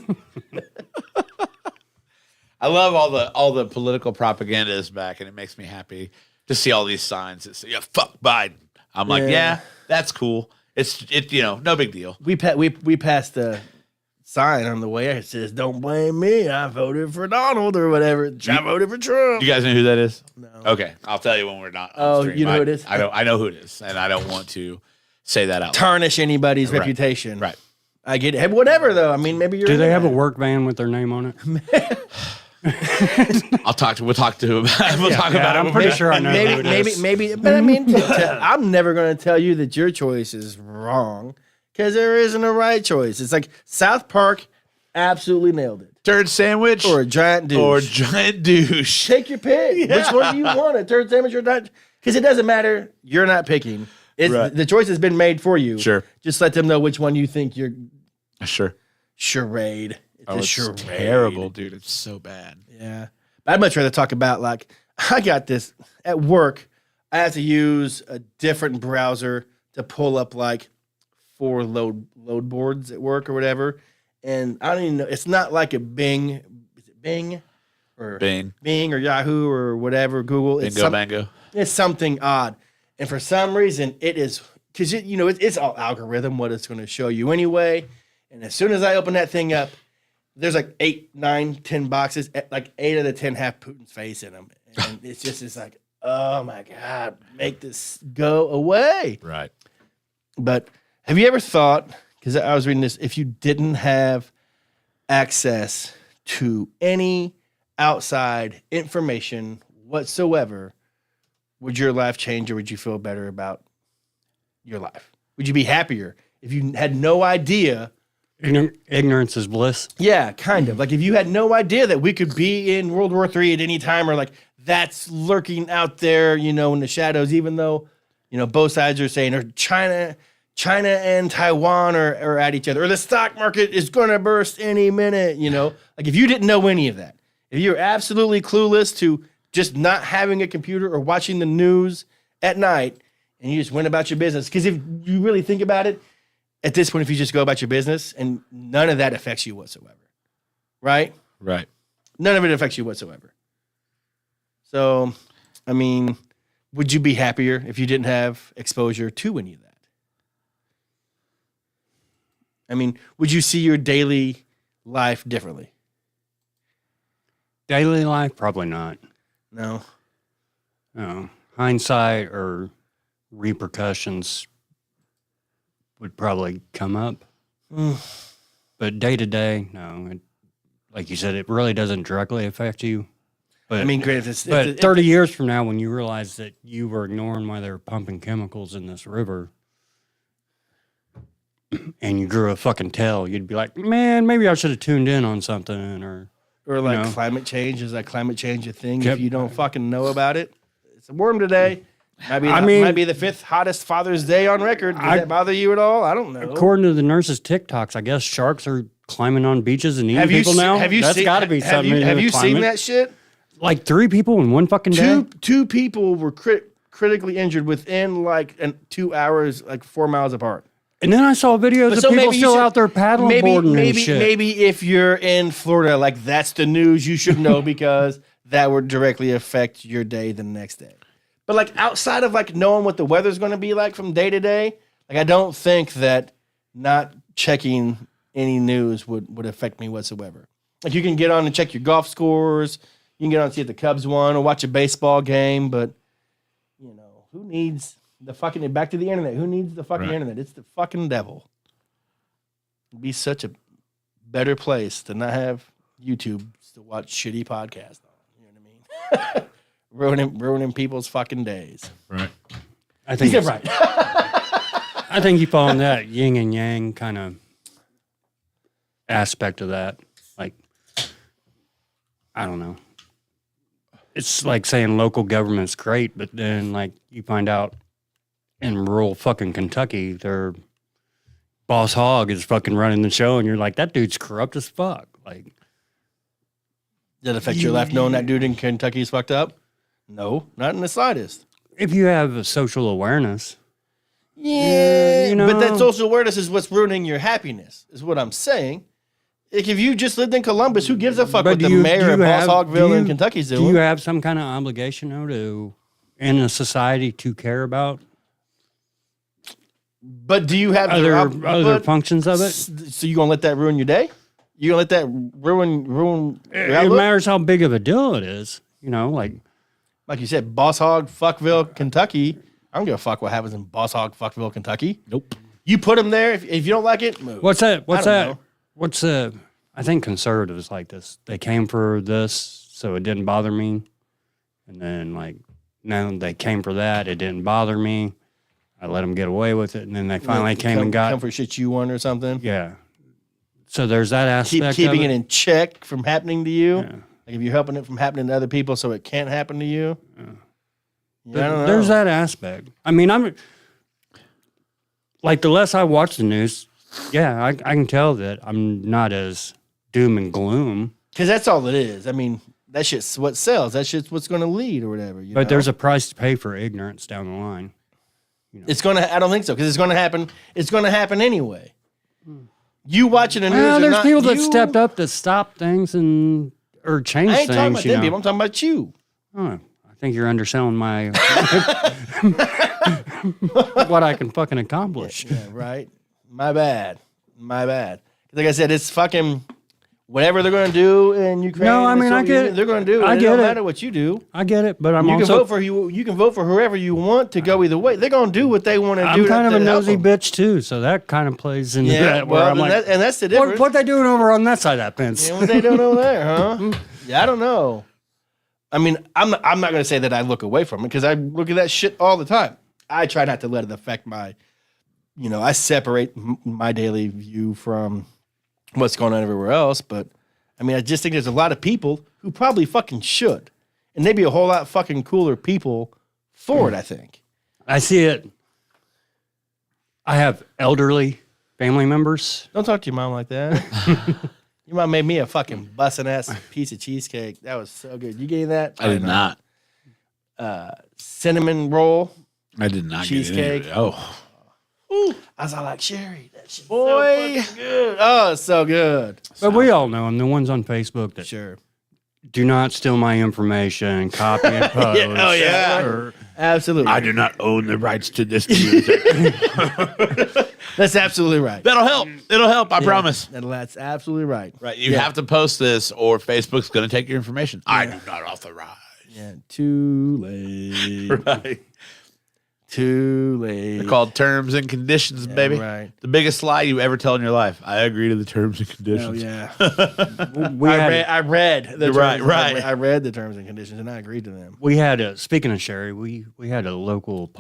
I love all the political propaganda is back, and it makes me happy to see all these signs that say, "Yeah, fuck Biden." I'm like, Yeah. yeah, that's cool. It's no big deal. we passed a sign on the way. It says, "Don't blame me. I voted for Donald or whatever. I voted for Trump." You guys know who that is? No. Okay, I'll tell you when we're not. On Oh, stream. you know who it is? I know who it is, and I don't want to say that out loud. Tarnish anybody's Right. reputation. Right. I get it. Hey, whatever though. I mean, maybe you're. Do into they have a that. work van with their name on it? We'll talk to him. We'll talk about it. I'm when pretty we're sure I know. who it Maybe, is. maybe. But I mean, I'm never going to tell you that your choice is wrong because there isn't a right choice. It's like South Park absolutely nailed it. turd sandwich Or a giant douche. or giant douche. Take your pick. Which one do you want? A turd sandwich or not? Because it doesn't matter. You're not picking. It's, Right. The choice has been made for you. Sure. Just let them know which one you think you're Sure. charade. It's a It's charade. terrible, dude. It's so bad. Yeah. But I'd much rather talk about like I got this at work. I have to use a different browser to pull up like 4 load boards at work or whatever. And I don't even know. It's not like a Bing. Is it Bing? Or Bing or Yahoo or whatever, Google. Bingo bango. It's something odd. And for some reason, it is because it's all algorithm what it's going to show you anyway. And as soon as I open that thing up, there's like 8, 9, 10 boxes. Like 8 of the 10 have Putin's face in them, and it's like, oh my god, make this go away. Right. But have you ever thought? Because I was reading this, if you didn't have access to any outside information whatsoever, would your life change or would you feel better about your life? Would you be happier if you had no idea? Ignorance is bliss. Yeah, kind of. Like if you had no idea that we could be in World War III at any time, or like that's lurking out there, in the shadows, even though, both sides are saying, or China and Taiwan are at each other, or the stock market is going to burst any minute, Like if you didn't know any of that, if you're absolutely clueless to just not having a computer or watching the news at night and you just went about your business. Because if you really think about it, at this point, if you just go about your business and none of that affects you whatsoever, right? Right. None of it affects you whatsoever. So, I mean, would you be happier if you didn't have exposure to any of that? I mean, would you see your daily life differently? Daily life, probably not. No. No. Hindsight or repercussions would probably come up. But day to day, no. Like you said, it really doesn't directly affect you. But I mean, great. But 30 years from now, when you realize that you were ignoring why they were pumping chemicals in this river and you grew a fucking tail, you'd be like, man, maybe I should have tuned in on something. Or like know. climate change. Is that climate change a thing? Yep. If you don't fucking know about it, it's a worm today. Might be the 5th hottest Father's Day on record. Does that bother you at all? I don't know. According to the nurses' TikToks, I guess sharks are climbing on beaches and eating people now. That's got to be something. Have you seen that shit? Like 3 people in one fucking day? Two people were critically injured within like 2 hours, like 4 miles apart. And then I saw videos of people still out there paddling boarding and shit. Maybe if you're in Florida, like that's the news you should know because that would directly affect your day the next day. But like outside of like knowing what the weather's going to be like from day to day, like I don't think that not checking any news would affect me whatsoever. Like you can get on and check your golf scores. You can get on and see if the Cubs won or watch a baseball game, but Who needs the fucking back to the internet? Who needs the fucking Right. internet? It's the fucking devil. It'd be such a better place to not have YouTube to watch shitty podcasts on. You know what I mean? ruining people's fucking days. Right. I think He's right. I think you fall in that yin and yang kind of aspect of that. Like, I don't know. It's like saying local government's great, but then like you find out in rural fucking Kentucky, their boss hog is fucking running the show, and you're like, that dude's corrupt as fuck. Like, Does that affect your life knowing that dude in Kentucky is fucked up? No, not in the slightest. if you have a social awareness, Yeah, you know. but that social awareness is what's ruining your happiness, is what I'm saying. Like, if you just lived in Columbus, who gives a fuck But what the do you- mayor do of you Boss have- Hogville do in you- Kentucky's do doing? you have some kind of obligation though to in a society to care about But do you have other but- functions of it? So you gonna let that ruin your day? You gonna let that ruin your It outlook? matters how big of a deal it is. You know, like Like you said, Boss Hog, Fuckville, Kentucky. I don't give a fuck what happens in Boss Hog, Fuckville, Kentucky. Nope. You put them there. If you don't like it, move. what's that? What's I that? don't know. What's I think conservatives like this. They came for this, so it didn't bother me, and then like now they came for that, it didn't bother me. I let them get away with it, and then they finally came and got come for shit you want or something. yeah. So there's that aspect. Keeping of it in check from happening to you. Yeah. Like if you're helping it from happening to other people, so it can't happen to you. Yeah, I don't know. There's that aspect. I mean, I'm like the less I watch the news, yeah, I can tell that I'm not as doom and gloom. Because that's all it is. I mean, that shit's what sells. That shit's what's going to lead or whatever. You But know? there's a price to pay for ignorance down the line. It's gonna. I don't think so because it's gonna happen. It's gonna happen anyway. You watching the news? Well, or there's not, people that you- stepped up to stop things and or change I ain't talking things. about You them know, people. I'm talking about you. Oh, I think you're underselling my what I can fucking accomplish. Yeah, right. My bad. My bad. Like I said, it's fucking whatever they're gonna do in Ukraine. No, I and mean, I Soviet get Union, it. they're gonna do. I It get don't it. matter what you do. I get it, but I'm You can also vote for you can vote for whoever you want to go either way. They're gonna do what they want to do. I'm kind of a to help nosy them. bitch too, so that kind of plays into Yeah, that. Where well, I'm like, and that's the difference. what they doing over on that side of that fence? Yeah, what they doing over there, huh? Yeah, I don't know. I mean, I'm not going to say that I look away from it because I look at that shit all the time. I try not to let it affect my, I separate my daily view from what's going on everywhere else. But I mean, I just think there's a lot of people who probably fucking should, and they'd be a whole lot fucking cooler people for it. I think. I see it. I have elderly family members. Don't talk to your mom like that. Your mom made me a fucking bussin' ass piece of cheesecake. That was so good. You gave that? I did not. Cinnamon roll. I did not Cheesecake. get any of it. Oh, Ooh, I was all like, Sherry, that shit's so fucking good. Oh, it's so good. But we all know them, the ones on Facebook that Sure. do not steal my information, copy and post. Oh, yeah. or- Absolutely. I do not own the rights to this music. That's absolutely right. That'll help. It'll help. I promise. That's absolutely right. Right. You have to post this, or Facebook's going to take your information. I do not authorize. Yeah, too late. Right. Too late. They're called terms and conditions, baby. right. The biggest lie you ever tell in your life. I agree to the terms and Oh, conditions. yeah. we had, I read the terms. Right, right. I read the terms and conditions, and I agreed to them. we had a, speaking of Sherry, we had a local,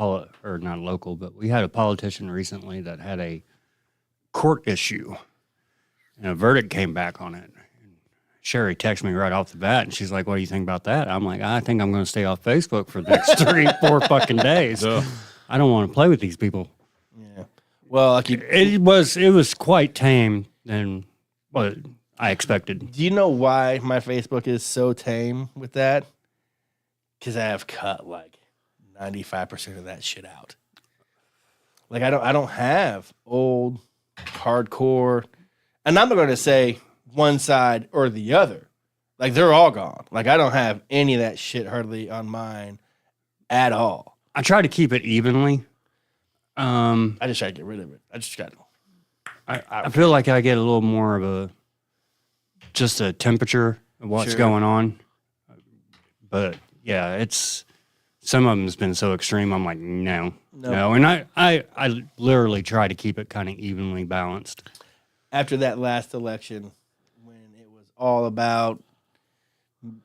or not local, but we had a politician recently that had a court issue, and a verdict came back on it. Sherry texted me right off the bat, and she's like, "What do you think about that?" I'm like, "I think I'm going to stay off Facebook for the next 3-4 fucking days. I don't want to play with these people." Yeah. Well, like It was quite tame than what I expected. do you know why my Facebook is so tame with that? Because I have cut like 95% of that shit out. Like I don't have old hardcore, and I'm not going to say one side or the other. Like they're all gone. Like I don't have any of that shit hardly on mine at all. I try to keep it evenly. I just try to get rid of it. I just got. I feel like I get a little more of just a temperature of what's Sure. going on. But yeah, it's some of them's been so extreme. I'm like, no. And I literally try to keep it kind of evenly balanced. After that last election, when it was all about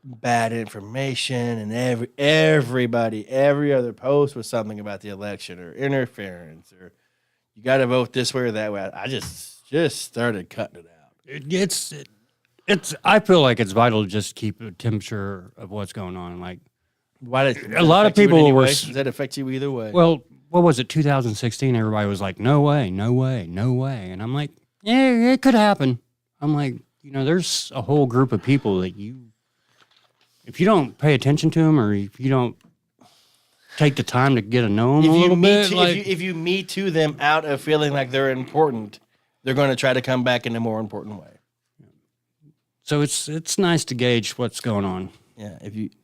bad information and every other post was something about the election or interference or you got to vote this way or that way. I just started cutting it out. It's. I feel like it's vital to just keep a temperature of what's going on. Like, Why does a lot of people were. Does that affect you either way? Well, what was it? 2016. Everybody was like, "No way, no way, no way," and I'm like, "Yeah, it could happen." I'm like, there's a whole group of people that if you don't pay attention to them, or if you don't take the time to get to know them a little bit, if you meet to them out of feeling like they're important, they're going to try to come back in a more important way. So it's nice to gauge what's going on. Yeah,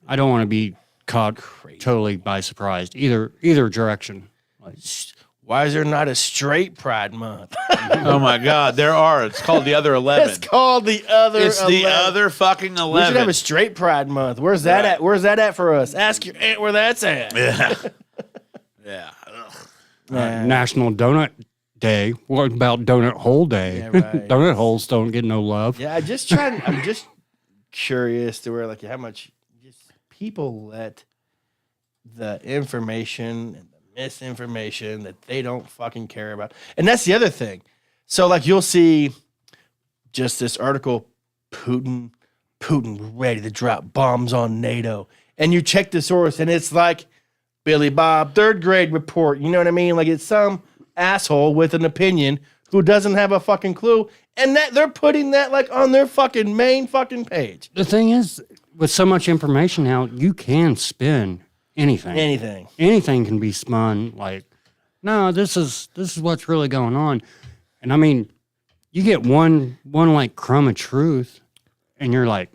I don't want to be caught totally by surprise either direction. Why is there not a straight Pride Month? Oh my God, there are. It's called the other 11. It's called the other. It's 11. the other fucking 11. We should have a straight Pride Month. Where's that at? Where's that at for us? Ask your aunt where that's at. Yeah. Yeah. National Donut Day. What about Donut Hole Day? Yeah, right. Donut holes don't get no love. Yeah, I'm just curious to where how much just people let the information and the misinformation that they don't fucking care about. And that's the other thing. So you'll see just this article, Putin ready to drop bombs on NATO. And you check the source and it's like Billy Bob, 3rd grade report. You know what I mean? It's some asshole with an opinion who doesn't have a fucking clue, and that they're putting that on their fucking main fucking page. The thing is, with so much information out, you can spin anything. Anything can be spun no, this is what's really going on. And I mean, you get one crumb of truth, and you're like,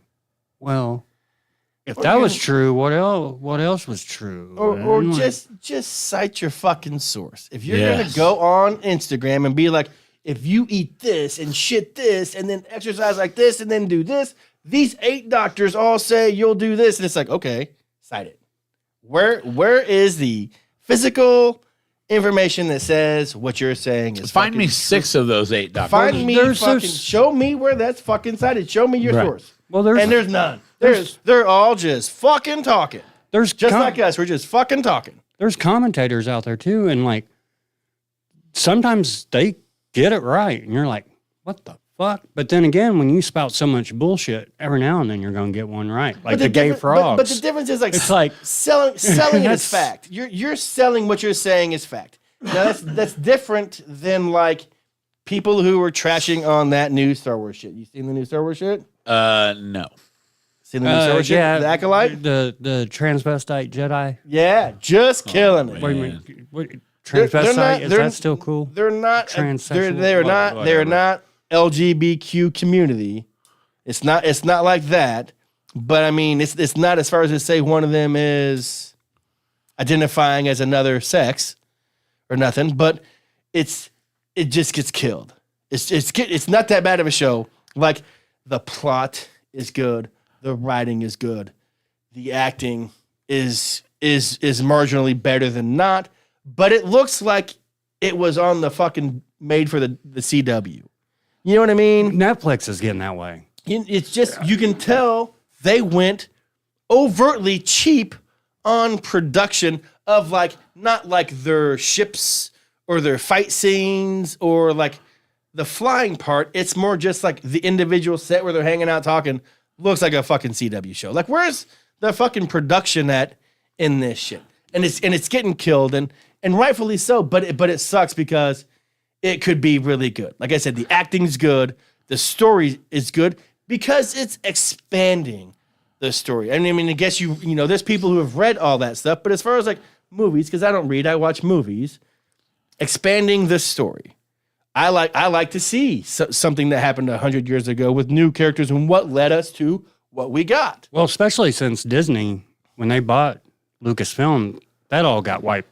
well, if that was true, what else was true? Or just cite your fucking source. If you're gonna go on Instagram and be like, if you eat this and shit this and then exercise like this and then do this, these 8 doctors all say you'll do this, and it's like, okay, cite it. Where is the physical information that says what you're saying is? Find me 6 of those 8 doctors. Find me show me where that's fucking cited. Show me your source. Well, there's none. They're all just fucking talking. There's just like us. We're just fucking talking. There's commentators out there too, and sometimes they get it right, and you're like, what the fuck? But then again, when you spout so much bullshit, every now and then you're gonna get one right, like the gay frogs. But the difference is it's like selling it as fact. You're selling what you're saying is fact. Now that's different than people who are trashing on that new Star Wars shit. You seen the new Star Wars shit? No. Seen the new Star Wars shit? The Acolyte? The transvestite Jedi? Yeah, just killing it. Wait a minute. Transvestite? Is that still cool? They're not transsexual. They're not LGBTQ community. It's not like that. But I mean, it's not as far as to say one of them is identifying as another sex or nothing. But it just gets killed. It's not that bad of a show. The plot is good. The writing is good. The acting is marginally better than not. But it looks like it was on the fucking made for the CW. You know what I mean? Netflix is getting that way. It's just, you can tell they went overtly cheap on production of not their ships or their fight scenes or the flying part. It's more just the individual set where they're hanging out talking looks like a fucking CW show. Where's the fucking production at in this shit? And it's getting killed and rightfully so, but it sucks because it could be really good. Like I said, the acting's good, the story is good because it's expanding the story. I mean, I guess there's people who have read all that stuff, but as far as movies, because I don't read, I watch movies, expanding the story. I like to see something that happened 100 years ago with new characters and what led us to what we got. Well, especially since Disney, when they bought Lucasfilm, that all got wiped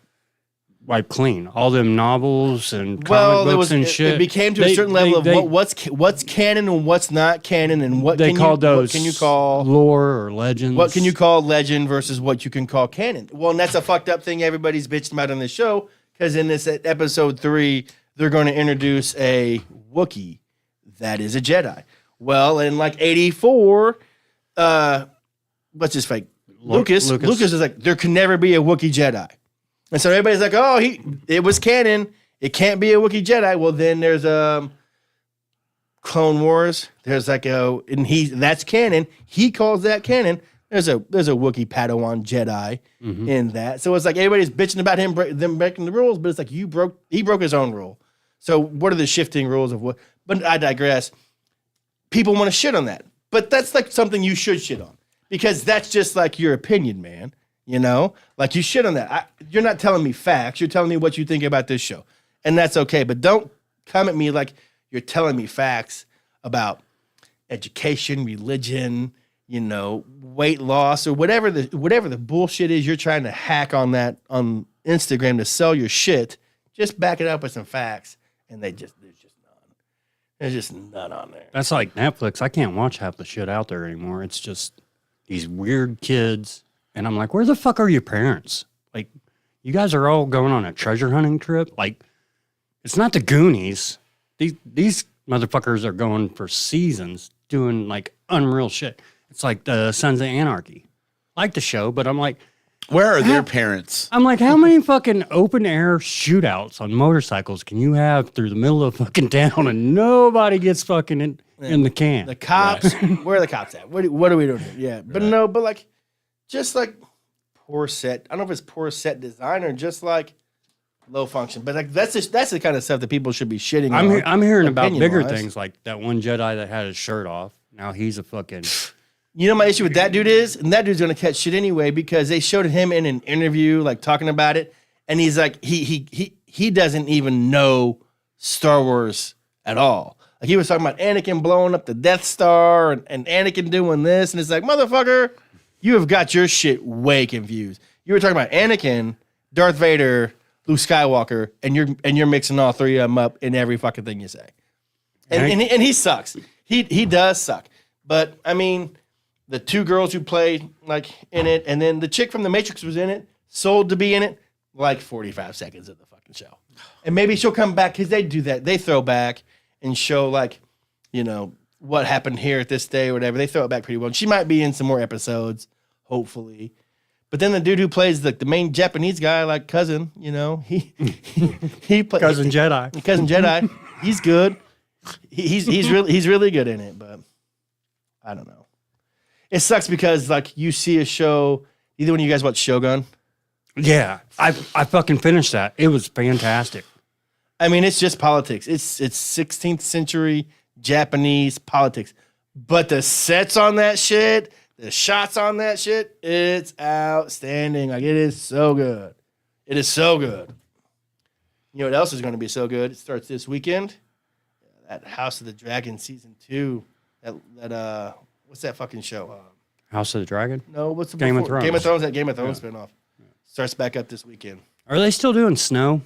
wiped clean. All them novels and Well, comic books and it shit. became to a certain level of what's canon and what's not canon, and what they called those. what can you call lore or legends? What can you call legend versus what you can call canon? Well, and that's a fucked up thing everybody's bitching about on this show, because in this episode 3, they're going to introduce a Wookiee that is a Jedi. Well, in like 84, what's his fake? Lucas is like, there can never be a Wookiee Jedi. And so everybody's like, oh, it was canon. It can't be a Wookiee Jedi. Well, then there's Clone Wars. There's like that's canon. He calls that canon. There's a Wookiee Padawan Jedi in that. So it's like everybody's bitching about them breaking the rules, but it's like he broke his own rule. So what are the shifting rules of what? But I digress. People want to shit on that, but that's like something you should shit on, because that's just like your opinion, man. You know, like you shit on that. You're not telling me facts. You're telling me what you think about this show, and that's okay. But don't come at me like you're telling me facts about education, religion, you know, weight loss, or whatever the bullshit is you're trying to hack on Instagram to sell your shit. Just back it up with some facts, and there's just none. There's just none on there. That's like Netflix. I can't watch half the shit out there anymore. It's just these weird kids. And I'm like, where the fuck are your parents? Like, you guys are all going on a treasure hunting trip? Like, it's not the Goonies. These motherfuckers are going for seasons doing, like, unreal shit. It's like the Sons of Anarchy. Like the show, but I'm like... Where are their parents? I'm like, how many fucking open-air shootouts on motorcycles can you have through the middle of fucking town and nobody gets fucking in the can? The cops... Right. Where are the cops at? What are we doing here? Yeah, but no, but, like... Just like poor set. I don't know if it's poor set design or just like low function. But like that's the kind of stuff that people should be shitting on. I'm hearing about bigger things, like that one Jedi that had his shirt off. Now he's a fucking... You know my issue with that dude is? And that dude's going to catch shit anyway, because they showed him in an interview like talking about it. And he's like, he doesn't even know Star Wars at all. Like he was talking about Anakin blowing up the Death Star and Anakin doing this. And it's like, motherfucker... You have got your shit way confused. You were talking about Anakin, Darth Vader, Luke Skywalker, and you're mixing all three of them up in every fucking thing you say. And he sucks. He does suck. But I mean, the two girls who played like in it, and then the chick from The Matrix was in it, sold to be in it, like 45 seconds of the fucking show. And maybe she'll come back, because they do that. They throw back and show like, you know, what happened here at this day or whatever. They throw it back pretty well. And she might be in some more episodes, hopefully. But then the dude who plays the main Japanese guy, like Cousin, you know, he Cousin Jedi. Cousin Jedi. He's good. He's really good in it, but I don't know. It sucks because like you see a show. Either one of you guys watch Shogun? Yeah, I fucking finished that. It was fantastic. I mean, it's just politics. It's 16th century Japanese politics, but the sets on that shit, the shots on that shit, it's outstanding. Like it is so good. It is so good. You know what else is going to be so good? It starts this weekend. That House of the Dragon season 2. That what's that fucking show? House of the Dragon? No, what's the Game of Thrones? Game of Thrones. That Game of Thrones spinoff starts back up this weekend. Are they still doing snow?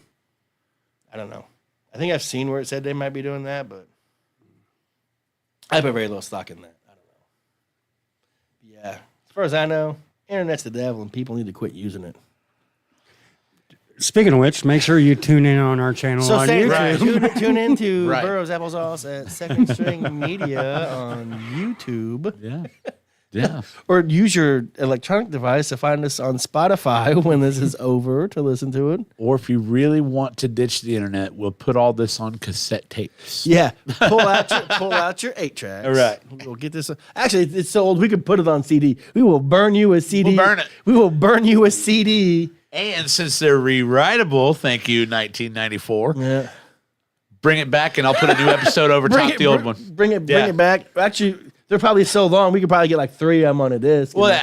I don't know. I think I've seen where it said they might be doing that, but I put very little stock in that. I don't know. Yeah, as far as I know, internet's the devil, and people need to quit using it. Speaking of which, make sure you tune in on our channel on YouTube. Right. Tune into Boroughs Applesauce at Second String Media on YouTube. Yeah. Or use your electronic device to find us on Spotify when this is over to listen to it. Or if you really want to ditch the internet, we'll put all this on cassette tapes. Yeah, pull out your 8-tracks. All right, we'll get this. Actually, it's so old we could put it on CD. We will burn you a CD. We'll burn it. We will burn you a CD. And since they're rewritable, thank you, 1994. Yeah. Bring it back, and I'll put a new episode over top the old one. Bring it back. Actually, they're probably so long we could probably get like 3 of them on a disc. Well,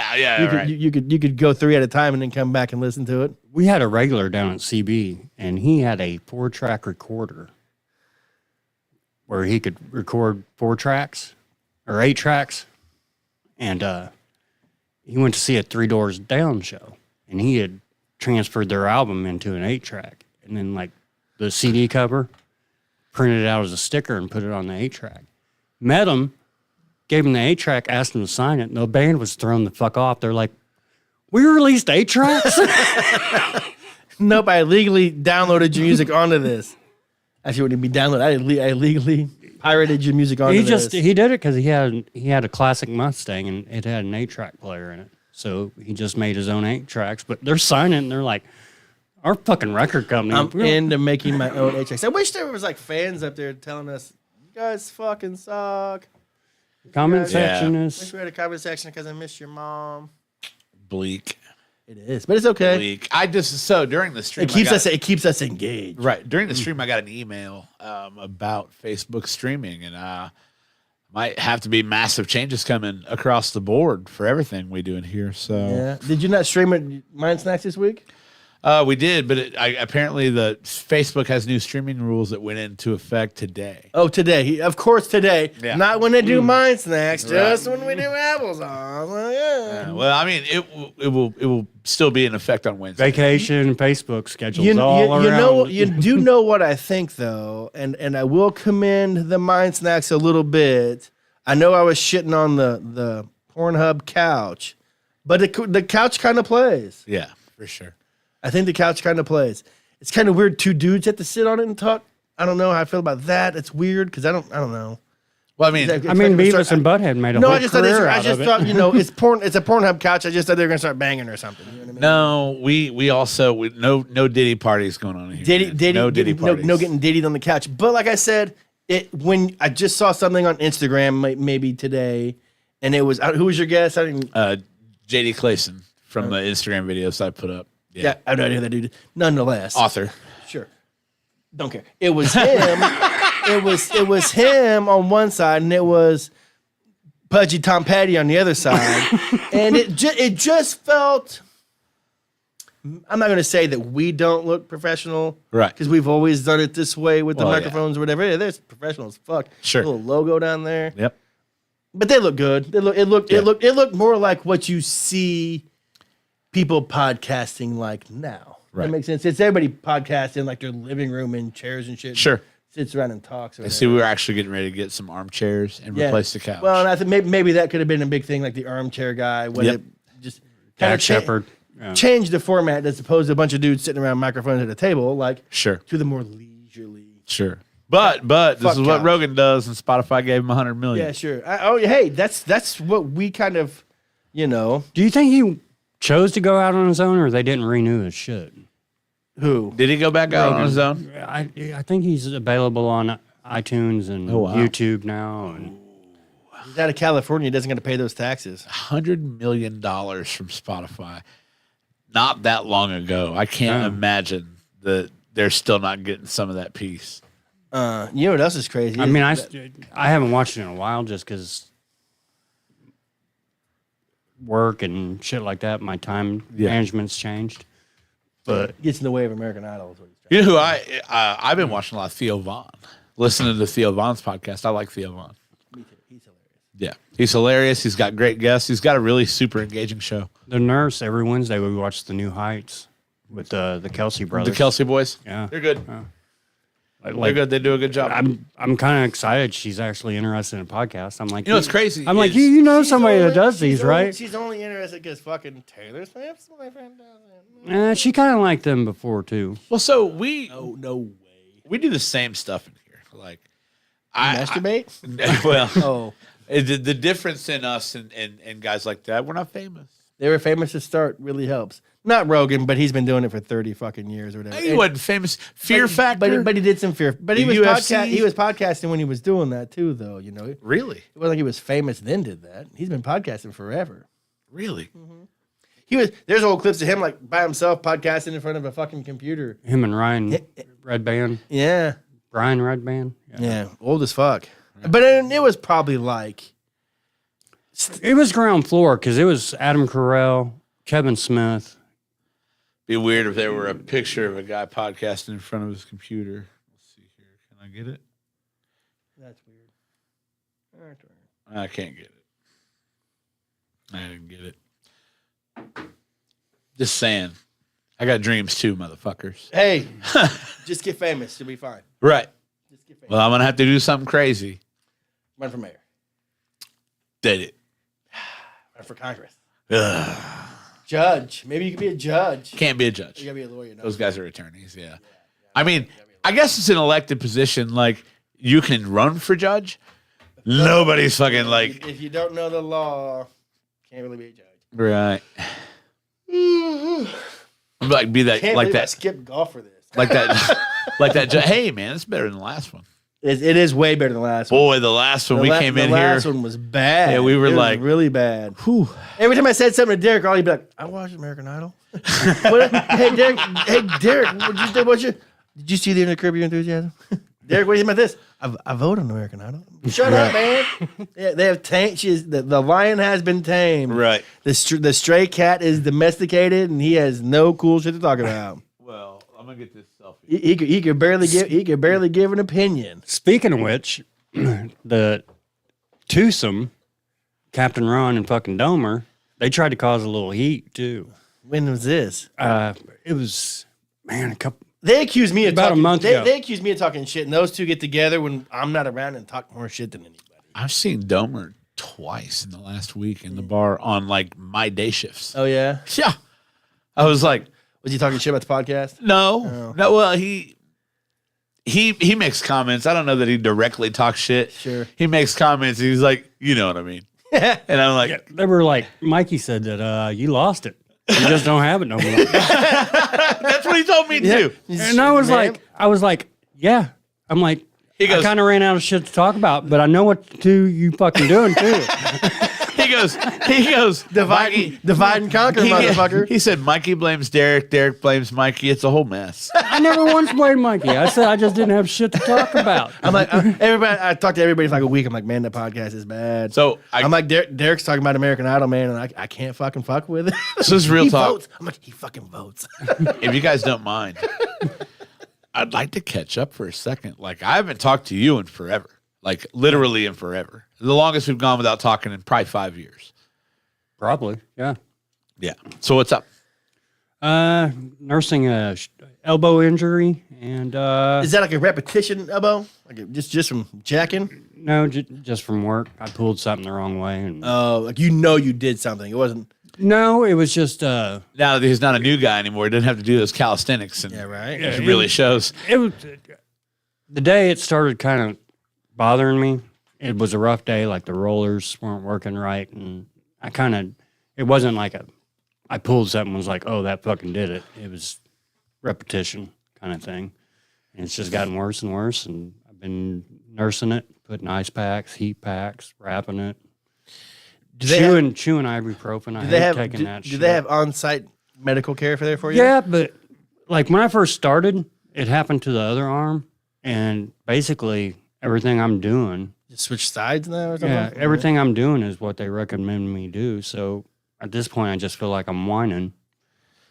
you could go 3 at a time and then come back and listen to it. We had a regular down at CB, and he had a 4-track recorder where he could record 4 tracks or 8 tracks. And he went to see a 3 Doors Down show, and he had transferred their album into an 8-track. and then like the CD cover, printed it out as a sticker and put it on the 8-track. Met him, gave him the 8-track, asked him to sign it, and the band was thrown the fuck off. They're like, we released 8-tracks? Nope, I illegally downloaded your music onto this. Actually, wouldn't be downloaded. I illegally pirated your music onto this. He did it because he had a classic Mustang and it had an 8-track player in it. So he just made his own 8-tracks. But they're signing it and they're like, our fucking record company. I'm into making my own 8-tracks. I wish there was like fans up there telling us, you guys fucking suck. Comment Yeah. section Wish is. we had a comment section because I miss your mom. Bleak. It is, but it's okay. Bleak. During the stream, It keeps us engaged. right during the stream. I got an email about Facebook streaming, and might have to be massive changes coming across the board for everything we do in here. So Yeah. Did you not stream at Mind Snacks this week? we did, but apparently the Facebook has new streaming rules that went into effect today. Oh, today. Of course, today. Yeah. Not when they do Mind Snacks, Right. just when we do applesauce. Well, yeah. Well, I mean, it will still be in effect on Wednesday. Vacation, Facebook schedules You all around. know, you do know what I think, though, and I will commend the Mind Snacks a little bit. I know I was shitting on the Pornhub couch, but the couch kind of plays. Yeah, for sure. I think the couch kind of plays. It's kind of weird. 2 dudes have to sit on it and talk. I don't know how I feel about that. It's weird because I don't know. Well, I mean, Beavis and Butthead made a No, whole I just thought career I out just of thought it. it's porn. It's a Pornhub couch. I just thought they were gonna start banging or something. You know what I mean? no, we also no Diddy parties going on here. man. No Diddy parties. no getting diddied on the couch. But like I said, when I just saw something on Instagram maybe today, and it was who was your guest? I didn't. JD Clayson from the Instagram videos I put up. Yeah, I have no idea who that dude. Nonetheless, Author. sure, don't care. It was him. it was him on one side, and it was Pudgy Tom Petty on the other side, and it just felt. I'm not going to say that we don't look professional, Right. Because we've always done it this way with the Well, yeah. microphones or whatever. Yeah, there's professional as fuck. Sure. Little logo down there, Yep. but they look good. It Yeah. looked more like what you see people podcasting like now. Right. That makes sense. It's everybody podcasting like their living room in chairs and shit. Sure. Sits around and talks. Or I see. We were actually getting ready to get some armchairs and Yeah. replace the couch. Well, and I think maybe that could have been a big thing, like the armchair guy. When Yep. it just kind Jack of Shepard. Yeah. change the format as opposed to a bunch of dudes sitting around microphones at a table, like sure. to the more leisurely. Sure. But this Fuck is what couch. Rogan does, and Spotify gave him 100 million. Yeah, sure. Hey, that's what we kind of, Do you think he chose to go out on his own or they didn't renew his shit? who Did he go back out on his own? I think he's available on iTunes and Oh, wow. YouTube now. And he's out of California, doesn't got to pay those taxes. $100 million from Spotify. Not that long ago. I can't Yeah. imagine that they're still not getting some of that piece. You know what else is crazy? I mean, I haven't watched it in a while just because work and shit like that. My time management's changed. But gets in the way of American Idol. Is what he's You know who I've been watching a lot of Theo Vaughn. Listening to Theo Vaughn's podcast. I like Theo Vaughn. trying. Me too. He's hilarious. Yeah. He's hilarious. He's got great guests. He's got a really super engaging show. the nurse, every Wednesday we watch The New Heights with the Kelsey brothers. The Kelsey boys. Yeah. They're good. Like, They're good. They do a good job. I'm kind of excited she's actually interested in podcasts. I'm like, You know what's crazy I'm like, is- you know She's somebody only- that does these, she's only- right? She's only interested because fucking Taylor Swift's my friend does it. She kind of liked them before too. well, so we Oh, no way. we do the same stuff in here. Like Masturbate? well, Oh. the difference in us and guys like that, we're not famous. They were famous to start really helps. Not Rogan, but he's been doing it for 30 fucking years or whatever. He wasn't famous. Fear Factor. But he did some fear. But he The was UFC? he was podcasting when he was doing that too, though. It Really? wasn't like he was famous then did that. He's been podcasting forever. Really? There's old clips of him like by himself podcasting in front of a fucking computer. Him and Ryan Redband, Yeah. Brian Redband. Yeah. Old as fuck. But it was probably like It was ground floor because it was Adam Carell, Kevin Smith. Be weird if there were a picture of a guy podcasting in front of his computer. Let's see here. Can I get it? that's weird. I can't get it. I didn't get it. Just saying. I got dreams too, motherfuckers. Hey, just get famous. You'll be fine. Right. Just get famous. Well, I'm gonna have to do something crazy. Run for mayor. Did it. Run for Congress. Ugh. Judge. Maybe you could be a judge. Can't be a judge. You gotta be a lawyer. No. Those guys are attorneys. Yeah. I mean, I guess it's an elected position. Like you can run for judge. Nobody's fucking like. If you don't know the law, can't really be a judge. Right. I'm like be that Can't like believe I that skipped golf for this. like that like that. Hey man, it's better than the last one. It is way better than the last one. Boy, the last one we came in the here. last one was bad. Yeah, we were It was like- really bad. Whew. Every time I said something to Derek, all he'd be like, "I watched American Idol." Hey Derek, did you see the Curb Your Enthusiasm? Derek, what do you think about this? I vote on American Idol. Shut up, man. Yeah, they have tamed. The lion has been tamed. Right. The stray cat is domesticated, and he has no cool shit to talk about. Well, I'm gonna get this selfie. He could barely give an opinion. Speaking of which, the twosome, Captain Ron and fucking Domer, they tried to cause a little heat too. When was this? It was, man, a couple. They accuse me of About a talking, month they, ago. They accuse me of talking shit, and those two get together when I'm not around and talk more shit than anybody. I've seen Domer twice in the last week in the bar on like my day shifts. Oh yeah, Yeah. I was like, was he talking shit about the podcast? no. Well, he makes comments. I don't know that he directly talks shit. Sure. He makes comments. He's like, you know what I mean. And I'm like, They were like, Mikey said that you lost it. You just don't have it no more. that's what he told me too. And I was like, yeah. I'm like, He goes- I kind of ran out of shit to talk about, but I know what you fucking doing too. He goes, divide and conquer, motherfucker. He said, Mikey blames Derek. Derek blames Mikey. It's a whole mess. I never once blamed Mikey. I said I just didn't have shit to talk about. I'm like, everybody. I talked to everybody for like a week. I'm like, man, that podcast is bad. So I'm like, Derek's talking about American Idol, man, and I can't fucking fuck with it. this is real He talk. votes. I'm like, he fucking votes. If you guys don't mind, I'd like to catch up for a second. Like, I haven't talked to you in forever. Like, literally in forever. The longest we've gone without talking in probably 5 years. Probably, yeah. Yeah. So what's up? Nursing a elbow injury and Is that like a repetition elbow? Like just from jacking? no, just from work. I pulled something the wrong way, and Oh, like you did something. It wasn't. no, it was just Now that he's not a new guy anymore, he doesn't have to do those calisthenics. And Yeah, right. it really shows. it was the day it started kind of bothering me. It was a rough day, like the rollers weren't working right, and it wasn't like I pulled something and was like, oh, that fucking did it. It was repetition kind of thing. And it's just gotten worse and worse, and I've been nursing it, putting ice packs, heat packs, wrapping it, chewing ibuprofen. I hate taking that shit. Do they have on-site medical care for you? Yeah, but like when I first started, it happened to the other arm, and basically everything I'm doing, Just switch sides now or something? yeah, everything I'm doing is what they recommend me do. So at this point, I just feel like I'm whining.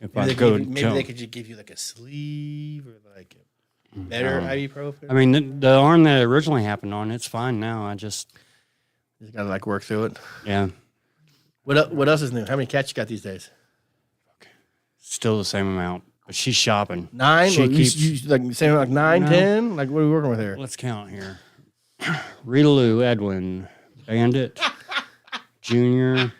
If I go, Maybe they could just give you like a sleeve or like a better ibuprofen. I mean, the arm that it originally happened on, it's fine now. I just, Just gotta like work through it. yeah, What else is new? How many cats you got these days? still the same amount. But she's shopping. 9? She Well, keeps. you like saying like 9, No. 10? Like what are we working with here? Let's count here. Rita Lou, Edwin, Bandit, Junior.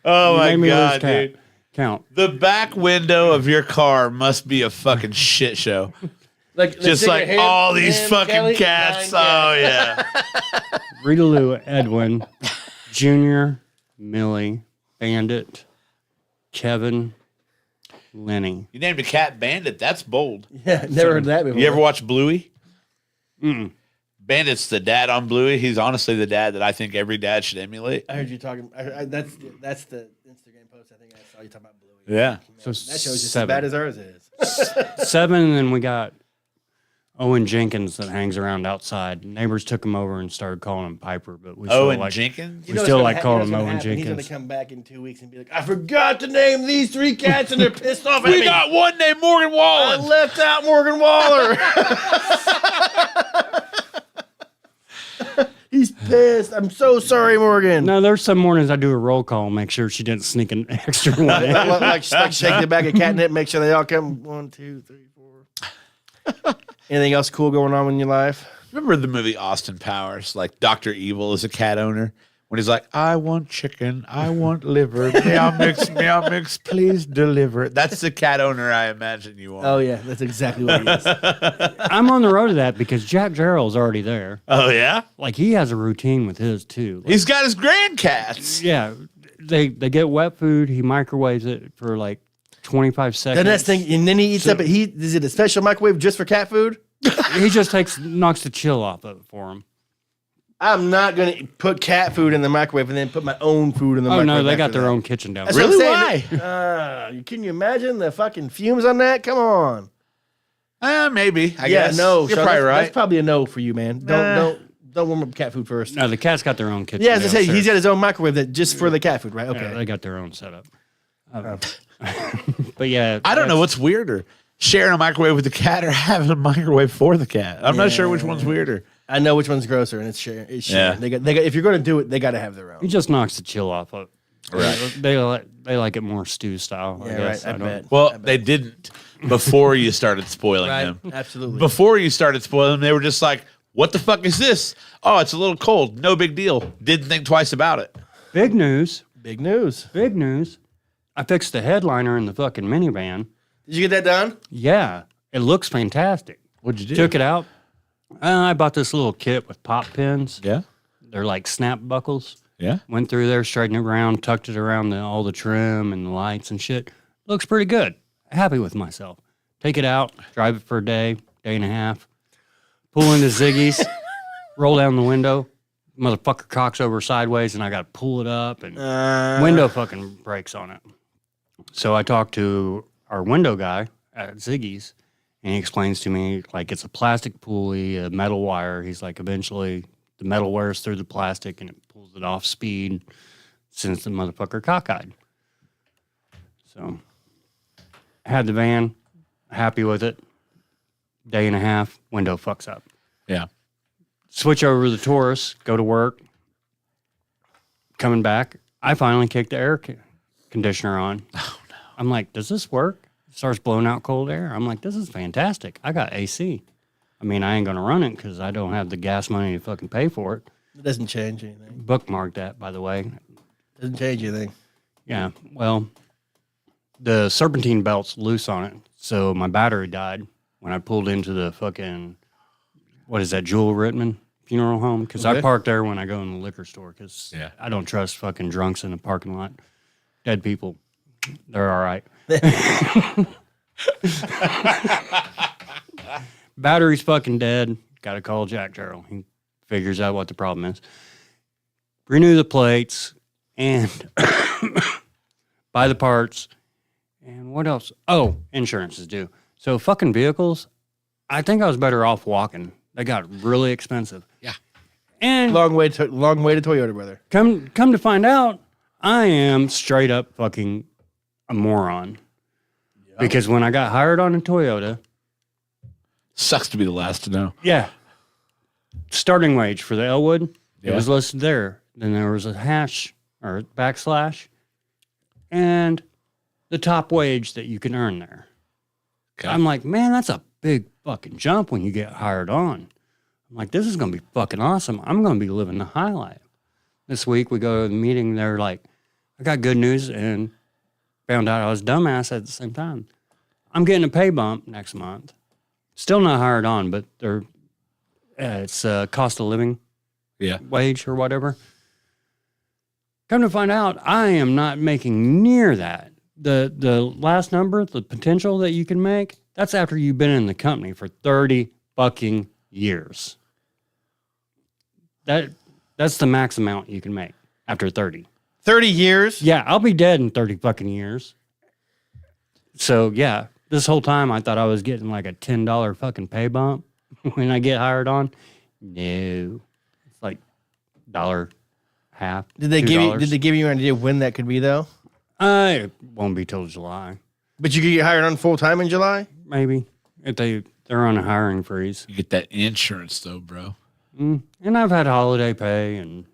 Oh, Name me my those God, cat- dude. Count. The back window of your car must be a fucking shit show. Like Just like all these fucking cats. Oh, yeah. Rita Lou, Edwin, Junior, Millie, Bandit, Kevin, Lenny. You named a cat Bandit. That's bold. Yeah, never heard that before. You ever watch Bluey? Mm-mm. Bandit's the dad on Bluey. He's honestly the dad that I think every dad should emulate. I heard you talking. That's the Instagram post. I think I saw you talking about Bluey. Yeah. So That show's just as 7. bad as ours is. 7, and then we got Owen Jenkins that hangs around outside. Neighbors took him over and started calling him Piper, but we still Owen like Jenkins? we still like calling him Owen He's Jenkins. gonna come back in 2 weeks and be like, I forgot to name these 3 cats, and they're pissed off at me. We got one named Morgan I Wallen. left out Morgan Waller. He's pissed. pissed. I'm so sorry, Morgan. No, there's some mornings I do a roll call, make sure she didn't sneak an extra one in. like shake the bag of catnip, make sure they all come. 1, 2, 3, 4. Anything else cool going on in your life? Remember the movie Austin Powers? Like Dr. Evil is a cat owner. When he's like, I want chicken, I want liver, meow mix, please deliver. That's the cat owner I imagine you are. Oh yeah, that's exactly what he is. I'm on the road to that because Jack Gerald's already there. Oh, yeah? Like, he has a routine with his, too. Like, He's got his grandcats. yeah, they get wet food. He microwaves it for, like, 25 seconds. The next thing, and then he eats up. Is it a special microwave just for cat food? He just knocks the chill off of it for him. I'm not gonna put cat food in the microwave and then put my own food in the Oh, microwave. no, they got after their that. own kitchen down That's there. what I'm Really? saying. Can you imagine the fucking fumes on that? Come on. Maybe. I Yeah, guess. no, You're Sean, probably that's right. probably a no for you, man. Don't warm up cat food first. No, the cat's got their own kitchen. Yeah, as I say, downstairs. he's got his own microwave that just for the cat food, right? Yeah, Okay. they got their own setup. But yeah, I don't know what's weirder. Sharing a microwave with the cat or having a microwave for the cat. I'm not sure which one's weirder. I know which one's grosser, and it's sharing. Yeah. They got. If you're going to do it, they got to have their own. He just knocks the chill off of it. Right. They like it more stew style. I Yeah, guess. right. I don't- bet. Well, they didn't before you started spoiling them. Absolutely. Before you started spoiling them, they were just like, what the fuck is this? Oh, it's a little cold. No big deal. Didn't think twice about it. Big news. Big news. Big news. I fixed the headliner in the fucking minivan. Did you get that done? Yeah, it looks fantastic. What'd you do? Took it out. I bought this little kit with pop pins. Yeah. They're like snap buckles. Yeah. Went through there, straightened it around, tucked it around all the trim and the lights and shit. Looks pretty good. Happy with myself. Take it out, drive it for a day and a half. Pull into Ziggy's, roll down the window. Motherfucker cocks over sideways, and I got to pull it up, and window fucking breaks on it. So I talked to our window guy at Ziggy's, and he explains to me, like, it's a plastic pulley, a metal wire. He's like, eventually the metal wears through the plastic, and it pulls it off speed, sends the motherfucker cockeyed. So I had the van, happy with it. Day and a half, window fucks up. Yeah. Switch over to the Taurus, go to work. Coming back, I finally kicked the air conditioner on. Oh, no. I'm like, does this work? It starts blowing out cold air. I'm like, this is fantastic. I got AC. I mean, I ain't going to run it because I don't have the gas money to fucking pay for it. It doesn't change anything. Bookmark that, by the way. Doesn't change anything. Yeah, well, the serpentine belt's loose on it, so my battery died when I pulled into the fucking, what is that, Jewel Rittman funeral home? Because I Okay. park there when I go in the liquor store because Yeah. I don't trust fucking drunks in the parking lot. Dead people, they're all right. Battery's fucking dead. Got to call Jack Gerald. He figures out what the problem is. Renew the plates and buy the parts. And what else? Oh, insurance is due. So fucking vehicles, I think I was better off walking. They got really expensive. Yeah. And Long way to Toyota, brother. come to find out, I am straight up fucking a moron. Because when I got hired on a Toyota, Sucks to be the last to know. yeah, starting wage for the Elwood, it Yeah. was listed there. Then there was a hash or backslash and the top wage that you can earn there. Okay. I'm like, man, that's a big fucking jump when you get hired on. I'm like, this is going to be fucking awesome. I'm going to be living the high life. This week we go to the meeting. They're like, I got good news and found out I was dumbass at the same time. I'm getting a pay bump next month. Still not hired on, but they're it's cost of living Yeah. wage or whatever. Come to find out, I am not making near that. The last number, the potential that you can make, that's after you've been in the company for 30 fucking years. That's the max amount you can make after 30. 30 years? Yeah, I'll be dead in 30 fucking years. So, yeah, this whole time I thought I was getting like a $10 fucking pay bump when I get hired on. No. It's like $1.50. Did they $2. give you an idea when that could be though? It won't be till July, But you could get hired on full time in July? maybe. If they're on a hiring freeze. You get that insurance though, bro. And I've had holiday pay, and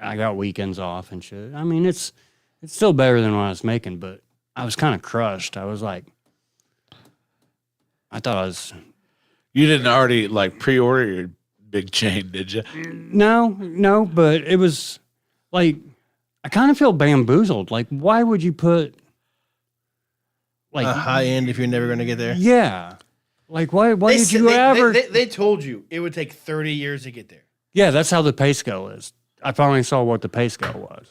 I got weekends off and shit. I mean, it's still better than what I was making, but I was kind of crushed. I was like, I thought I was. You didn't already like pre-order your big chain, did you? No, but it was like, I kind of feel bamboozled. Like, why would you put like A high end if you're never going to get there. Yeah. Like, why did you ever? They told you it would take 30 years to get there. Yeah, that's how the pay scale is. I finally saw what the pay scale was.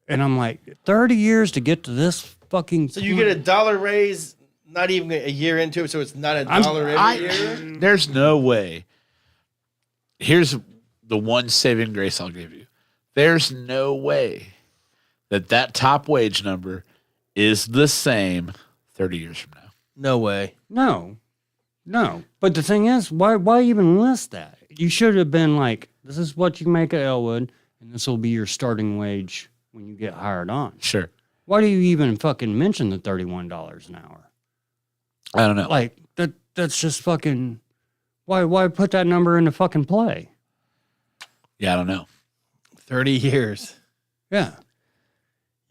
And I'm like, 30 years to get to this fucking. So you get a dollar raise, not even a year into it, so it's not a dollar every year? There's no way. Here's the one saving grace I'll give you. There's no way that top wage number is the same 30 years from now. No way. No. But the thing is, why even list that? You should have been like, this is what you make at Elwood, and this will be your starting wage when you get hired on. Sure. Why do you even fucking mention the $31 an hour? I don't know. Like, that's just fucking... Why put that number into fucking play? Yeah, I don't know. 30 years. Yeah.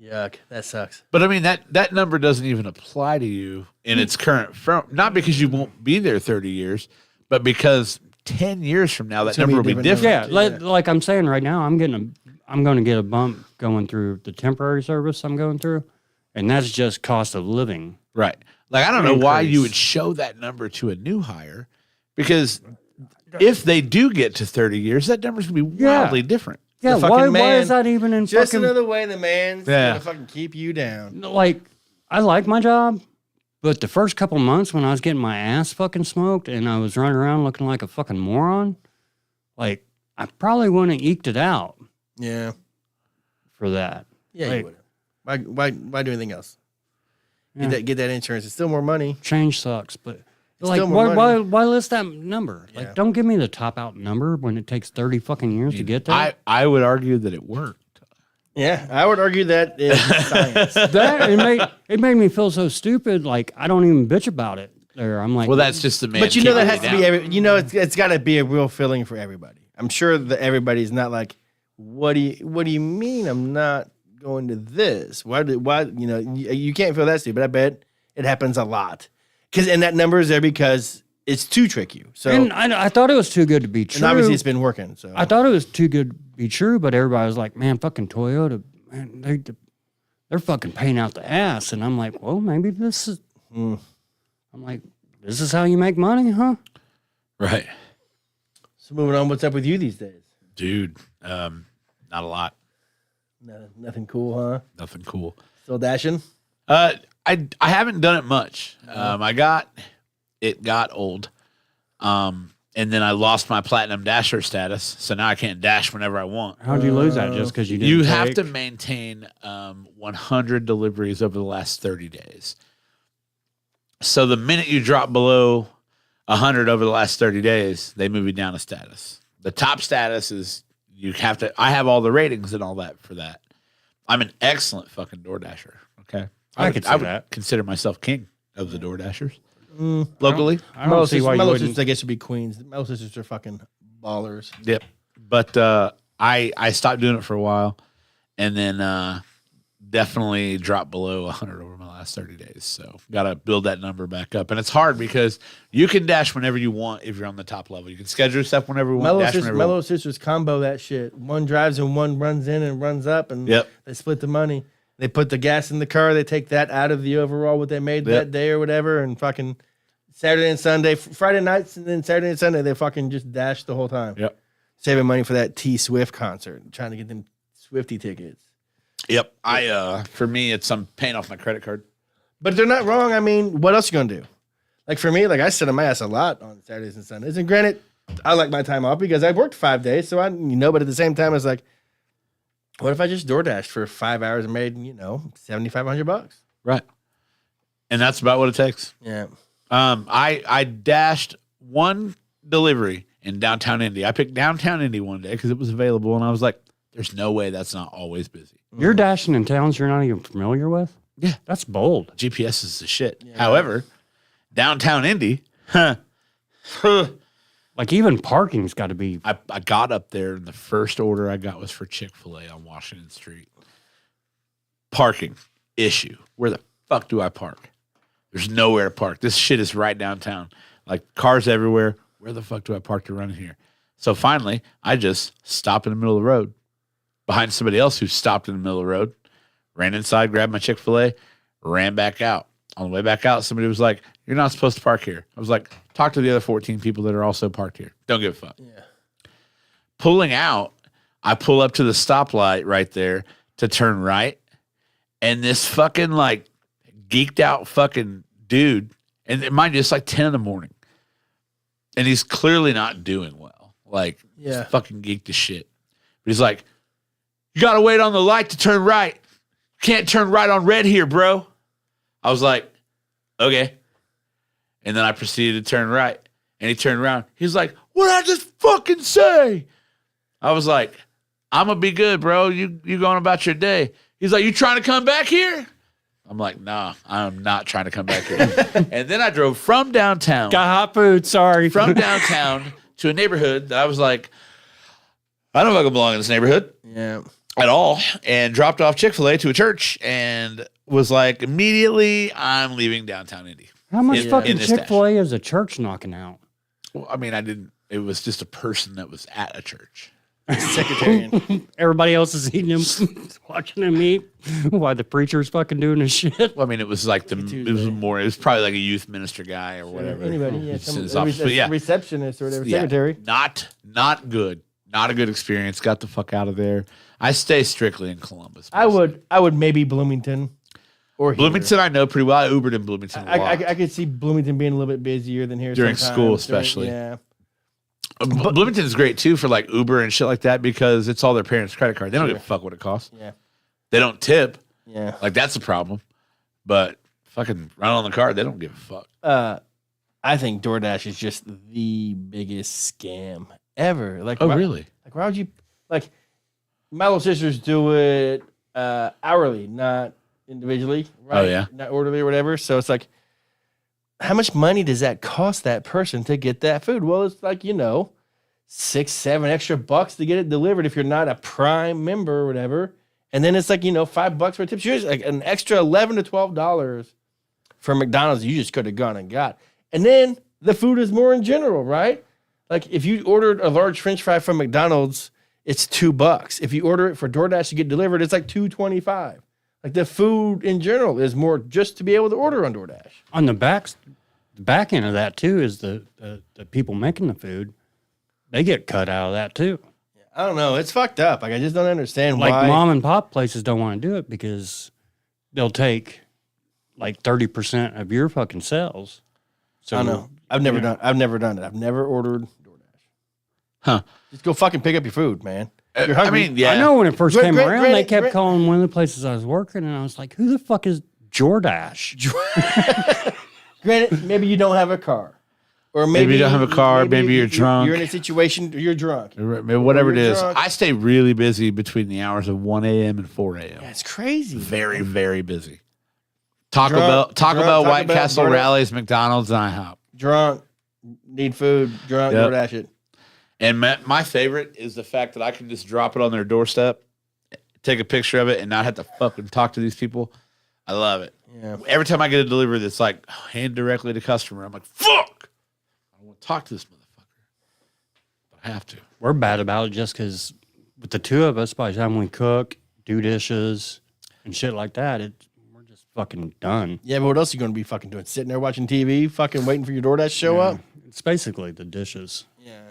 Yuck. That sucks. But I mean, that number doesn't even apply to you in its current form. Not because you won't be there 30 years, but because 10 years from now, that number will be different. Yeah, like I'm saying right now, I'm going to get a bump going through the temporary service I'm going through, and that's just cost of living. Right. Like, I don't know why you would show that number to a new hire, because if they do get to 30 years, that number's going to be wildly different. Yeah, why is that even in just fucking... another way the man's going to fucking keep you down. Like, I like my job, but the first couple months when I was getting my ass fucking smoked and I was running around looking like a fucking moron, like, I probably wouldn't have eked it out. Yeah. For that. Yeah, like, you would have. Why do anything else? Yeah. Get that insurance. It's still more money. Change sucks, but It's like, still more why money. list that number? Like, Yeah. don't give me the top out number when it takes 30 fucking years to get there. I would argue that it worked. Yeah, I would argue that is science. It made me feel so stupid. Like, I don't even bitch about it. There, I'm like, Well, that's just the man. But you know that kicking has you to down. be it's got to be a real feeling for everybody. I'm sure that everybody's not like, what do you mean I'm not going to this? Why you can't feel that stupid. I bet it happens a lot. And that number is there because it's to trick you. So and I thought it was too good to be true. and obviously it's been working. So I thought it was too good to be true, but everybody was like, man, fucking Toyota, man, they're fucking paying out the ass. And I'm like, well, maybe this is, I'm like, this is how you make money, huh? Right. So moving on, what's up with you these days? Dude, not a lot. Nothing cool, huh? Nothing cool. Still dashing? I haven't done it much. It got old. And then I lost my platinum dasher status, so now I can't dash whenever I want. How'd you lose that just because you didn't You have take? to maintain 100 deliveries over the last 30 days. So the minute you drop below 100 over the last 30 days, they move you down a status. The top status is I have all the ratings and all that for that. I'm an excellent fucking door dasher. Okay. I could see would that. consider myself king of the door dashers. Locally. I don't see why you my little wouldn't. sisters, I guess, should be queens. My little sisters are fucking ballers. Yep. But I stopped doing it for a while, and then definitely dropped below 100 over my last 30 days. So got to build that number back up. And it's hard because you can dash whenever you want if you're on the top level. You can schedule yourself whenever you want. Dash whenever you My want. little sisters combo that shit. One drives and one runs in and runs up, and Yep. they split the money. They put the gas in the car. They take that out of the overall what they made that day or whatever, and fucking Saturday and Sunday, Friday nights, and then Saturday and Sunday they fucking just dash the whole time. Yep. Saving money for that T Swift concert, trying to get them Swifty tickets. Yep. For me, I'm paying off my credit card. But they're not wrong. I mean, what else you gonna do? Like for me, like I sit on my ass a lot on Saturdays and Sundays. And granted, I like my time off because I've worked 5 days, so but at the same time, it's like, what if I just DoorDashed for 5 hours and made, $7,500? Right. And that's about what it takes. Yeah. I dashed one delivery in downtown Indy. I picked downtown Indy one day because it was available, and I was like, there's no way that's not always busy. You're dashing in towns you're not even familiar with? Yeah. That's bold. GPS is the shit. Yeah. However, downtown Indy, Like even parking's got to be. I got up there, and the first order I got was for Chick-fil-A on Washington Street. Parking issue. Where the fuck do I park? There's nowhere to park. This shit is right downtown. Like cars everywhere. Where the fuck do I park to run in here? So finally, I just stopped in the middle of the road behind somebody else who stopped in the middle of the road, ran inside, grabbed my Chick-fil-A, ran back out. On the way back out, somebody was like, "You're not supposed to park here." I was like, "Talk to the other 14 people that are also parked here. Don't give a fuck." Yeah. Pulling out, I pull up to the stoplight right there to turn right. And this fucking like geeked out fucking dude, and mind you, it's like 10 in the morning. And he's clearly not doing well. Like, Yeah. he's fucking geeked as shit. But he's like, "You got to wait on the light to turn right. Can't turn right on red here, bro." I was like, "Okay." And then I proceeded to turn right. And he turned around. He's like, "What'd I just fucking say?" I was like, "I'm going to be good, bro. You going about your day." He's like, "You trying to come back here?" I'm like, "Nah, I'm not trying to come back here." And then I drove from downtown. Got hot food. Sorry. From downtown to a neighborhood that I was like, I don't fucking belong in this neighborhood Yeah. at all, and dropped off Chick-fil-A to a church and was like, immediately, I'm leaving downtown Indy. How much in fucking this stash. Chick-fil-A is a church knocking out? Well, I mean, I didn't, it was just a person that was at a church. Secretarian. Everybody else is eating him, watching him eat, while the preacher's fucking doing his shit. Well, I mean, it was like it was probably like a youth minister guy or whatever. Anybody, yeah. Who's in his A office. But yeah, receptionist or whatever, yeah, secretary. not good. Not a good experience. Got the fuck out of there. I stay strictly in Columbus. I would maybe Bloomington or here. Bloomington, I know pretty well. I Ubered in Bloomington a lot. I could see Bloomington being a little bit busier than here During sometimes. school, especially. Yeah. Bloomington's great too for like Uber and shit like that because it's all their parents' credit card. They don't give a fuck what it costs. Yeah. They don't tip. Yeah. Like that's a problem. But fucking run on the card, they don't give a fuck. I think DoorDash is just the biggest scam ever. Like, Oh, really? Like, why would you like? My little sisters do it hourly, not individually. Right? Oh, yeah? Not orderly or whatever. So it's like, how much money does that cost that person to get that food? Well, it's like, $6, $7 extra bucks to get it delivered if you're not a Prime member or whatever. And then it's like, $5 for tips. Here's like an extra $11 to $12 for McDonald's you just could have gone and got. And then the food is more in general, right? Like if you ordered a large French fry from McDonald's, it's $2. If you order it for DoorDash to get delivered, it's like $2.25. Like the food in general is more just to be able to order on DoorDash. On the back end of that too is the people making the food. They get cut out of that too. I don't know. It's fucked up. Like I just don't understand Like why. mom and pop places don't want to do it because they'll take like 30% of your fucking sales. So I don't know. I've never done it. I've never ordered DoorDash. Huh. Just go fucking pick up your food, man. If you're hungry. I mean, yeah. I know when it first came around, they kept Granted- calling one of the places I was working, and I was like, "Who the fuck is Jordash?" Granted, maybe you don't have a car. Or maybe you don't have a car, maybe you're drunk. You're in a situation, you're drunk. Whatever it you're is. drunk. I stay really busy between the hours of 1 a.m. and 4 a.m. Yeah, it's crazy. Very, very busy. Taco Drunk, Bell, White Bell, Castle, burn it. Rallies, McDonald's, and IHOP. Drunk, need food, drunk, Yep. DoorDash it. And my favorite is the fact that I can just drop it on their doorstep, take a picture of it, and not have to fucking talk to these people. I love it. Yeah. Every time I get a delivery that's like hand directly to customer, I'm like, fuck! I don't want to talk to this motherfucker. But I have to. We're bad about it just because with the two of us, by the time we cook, do dishes, and shit like that, we're just fucking done. Yeah, but what else are you going to be fucking doing? Sitting there watching TV, fucking waiting for your DoorDash to show up? It's basically the dishes. Yeah.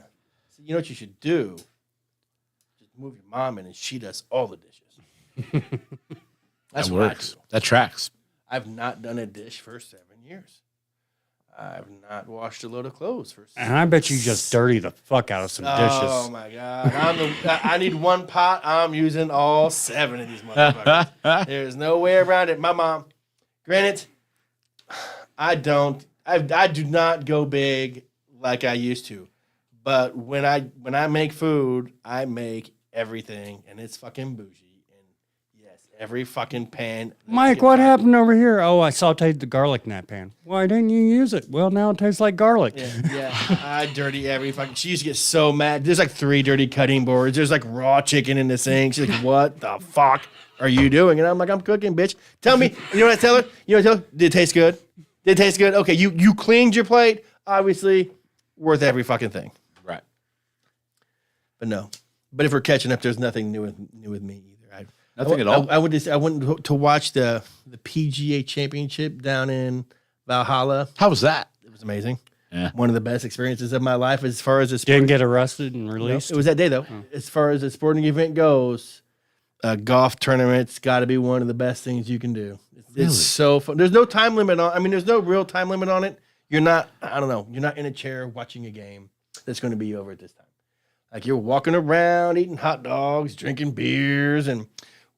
So you know what you should do? Just move your mom in and she does all the dishes. That's That what I works. do. That tracks. I've not done a dish for 7 years. I've not washed a load of clothes for 7 And I bet you just dirty the fuck out of some Oh dishes. my god! I need one pot. I'm using all 7 of these motherfuckers. There's no way around it. My mom. Granted, I do not go big like I used to, but when I make food, I make everything, and it's fucking bougie. And yes, every fucking pan. Mike, what happened over here? Oh, I sauteed the garlic in that pan. Why didn't you use it? Well, now it tastes like garlic. Yeah, I dirty every fucking. She used to get so mad. There's like 3 dirty cutting boards. There's like raw chicken in the sink. She's like, "What the fuck are you doing?" And I'm like, "I'm cooking, bitch. Tell me." You know what I tell her? You know what I tell her? Did it taste good? Did it taste good? Okay, you cleaned your plate. Obviously, worth every fucking thing. Right. But no. But if we're catching up, there's nothing new with me either. Nothing at all? I went to watch the PGA Championship down in Valhalla. How was that? It was amazing. Yeah. One of the best experiences of my life as far as the Didn't get arrested and released. it was that day though. As far as a sporting event goes, a golf tournament's got to be one of the best things you can do. It's so fun. There's no time limit on. I mean, there's no real time limit on it. You're not. I don't know. You're not in a chair watching a game that's going to be over at this time. Like you're walking around, eating hot dogs, drinking beers, and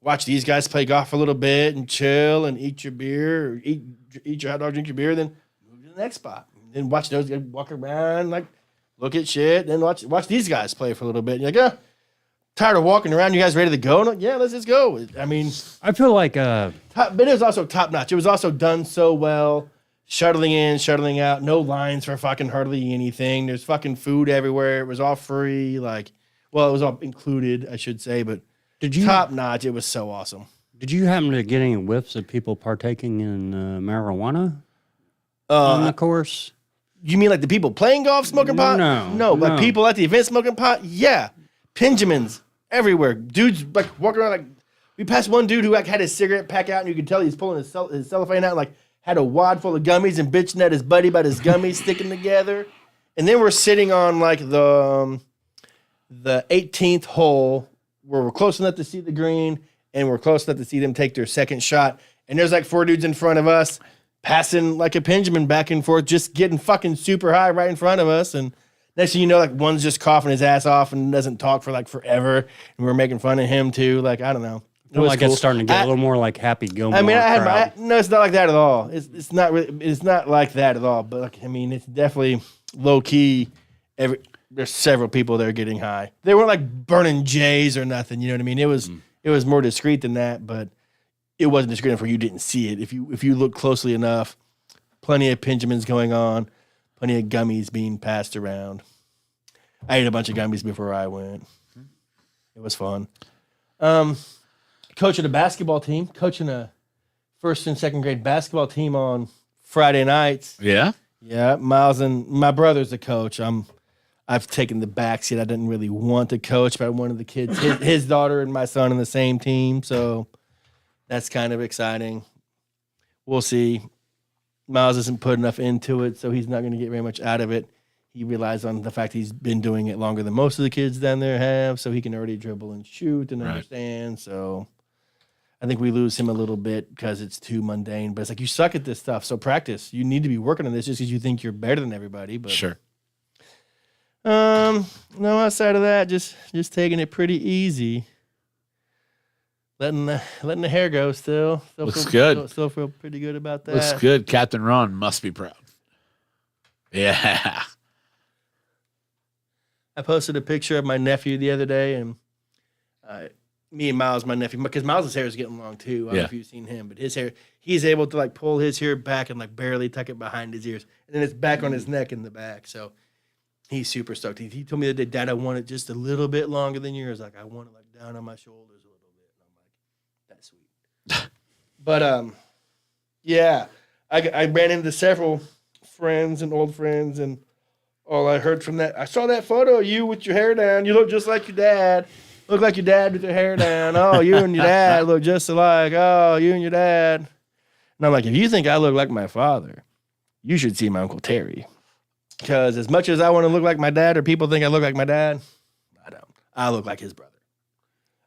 watch these guys play golf a little bit and chill and eat your beer, or eat your hot dog, drink your beer, then move to the next spot. Then watch those guys walk around, like look at shit, then watch these guys play for a little bit. And you're like, tired of walking around. You guys ready to go? And yeah, let's just go. I mean, I feel like but it was also top notch. It was also done so well. Shuttling in, shuttling out, no lines for fucking hardly anything. There's fucking food everywhere. It was all free. Like, well, it was all included, I should say, but top notch. It was so awesome. Did you happen to get any whiffs of people partaking in marijuana on the course? You mean like the people playing golf smoking pot? No. Like people at the event smoking pot? Yeah. Benjamins everywhere. Dudes like walking around like, we passed one dude who like had his cigarette pack out and you could tell he's pulling his cellophane out like, had a wad full of gummies and bitching at his buddy about his gummies sticking together. And then we're sitting on like the 18th hole where we're close enough to see the green and we're close enough to see them take their second shot. And there's like 4 dudes in front of us passing like a Benjamin back and forth, just getting fucking super high right in front of us. And next thing you know, like one's just coughing his ass off and doesn't talk for like forever. And we're making fun of him too. Like, I don't know. I feel like it's starting to get a little more like Happy Gilmore. I mean, no, it's not like that at all. It's not really, it's not like that at all. But like, I mean, it's definitely low key. There's several people that are getting high. They weren't like burning J's or nothing. You know what I mean? It was more discreet than that, but it wasn't discreet enough where you didn't see it. If you look closely enough, plenty of Benjamins going on, plenty of gummies being passed around. I ate a bunch of gummies before I went. It was fun. Coaching a basketball team, coaching a 1st and 2nd grade basketball team on Friday nights. Yeah? Yeah, Miles and my brother's the coach. I've taken the backseat. I didn't really want to coach, but I wanted the kids, his daughter and my son in the same team, so that's kind of exciting. We'll see. Miles isn't put enough into it, so he's not going to get very much out of it. He relies on the fact he's been doing it longer than most of the kids down there have, so he can already dribble and shoot and understand, so I think we lose him a little bit because it's too mundane. But it's like, you suck at this stuff, so practice. You need to be working on this just because you think you're better than everybody. But Sure. No, outside of that, just taking it pretty easy. Letting the hair go still. Looks good. Still feel pretty good about that. Looks good. Captain Ron must be proud. Yeah. I posted a picture of my nephew the other day, and me and Miles, my nephew, because Miles' hair is getting long too. I don't know if you've seen him, but his hair, he's able to like pull his hair back and like barely tuck it behind his ears, and then it's back on his neck in the back. So he's super stoked. He told me the other day, Dad, I want it just a little bit longer than yours. Like, I want it like down on my shoulders a little bit. And I'm like, that's sweet. But yeah, I ran into several friends and old friends, and all I heard from that, I saw that photo of you with your hair down. You look just like your dad. Look like your dad with your hair down. Oh, you and your dad look just alike. Oh, you and your dad. And I'm like, if you think I look like my father, you should see my Uncle Terry. Because as much as I want to look like my dad, or people think I look like my dad, I don't. I look like his brother.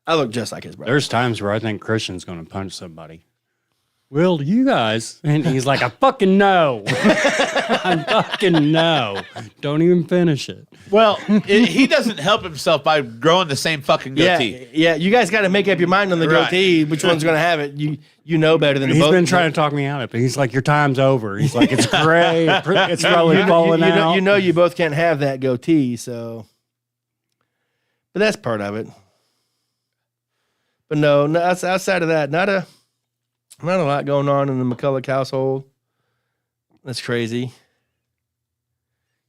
I look just like his brother. There's times where I think Christian's going to punch somebody. Will you guys? And he's like, I fucking know. I fucking know. Don't even finish it. Well, he doesn't help himself by growing the same fucking goatee. Yeah. You guys got to make up your mind on the goatee. Which one's going to have it? You know better than the He's both. been trying to talk me out of it, but he's like, your time's over. He's like, it's gray. It's probably falling out. You know you both can't have that goatee, so. But that's part of it. But no, outside of that, not a lot going on in the McCulloch household. That's crazy.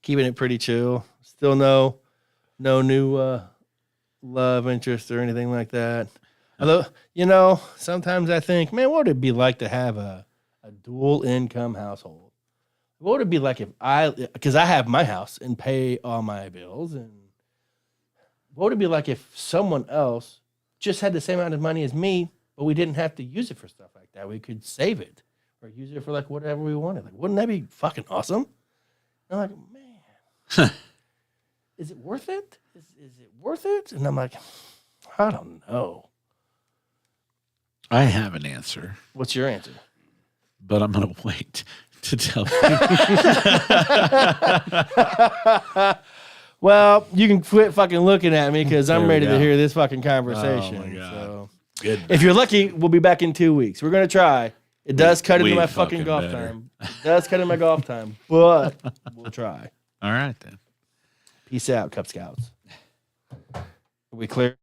Keeping it pretty chill. Still no new love interest or anything like that. Although, sometimes I think, man, what would it be like to have a dual income household? What would it be like because I have my house and pay all my bills, and what would it be like if someone else just had the same amount of money as me, but we didn't have to use it for stuff like that? We could save it or use it for like whatever we wanted. Like, wouldn't that be fucking awesome? And I'm like, man, is it worth it? Is it worth it? And I'm like, I don't know. I have an answer, What's your answer? but I'm going to wait to tell you. Well, you can quit fucking looking at me because I'm There we ready to go. hear this fucking conversation. Oh, my God. So, Good. if you're lucky, we'll be back in 2 weeks. We're going to try. It does cut into way my fucking fucking golf better. time. It does cut into my golf time, but we'll try. All right, then. Peace out, Cub Scouts. Are we clear?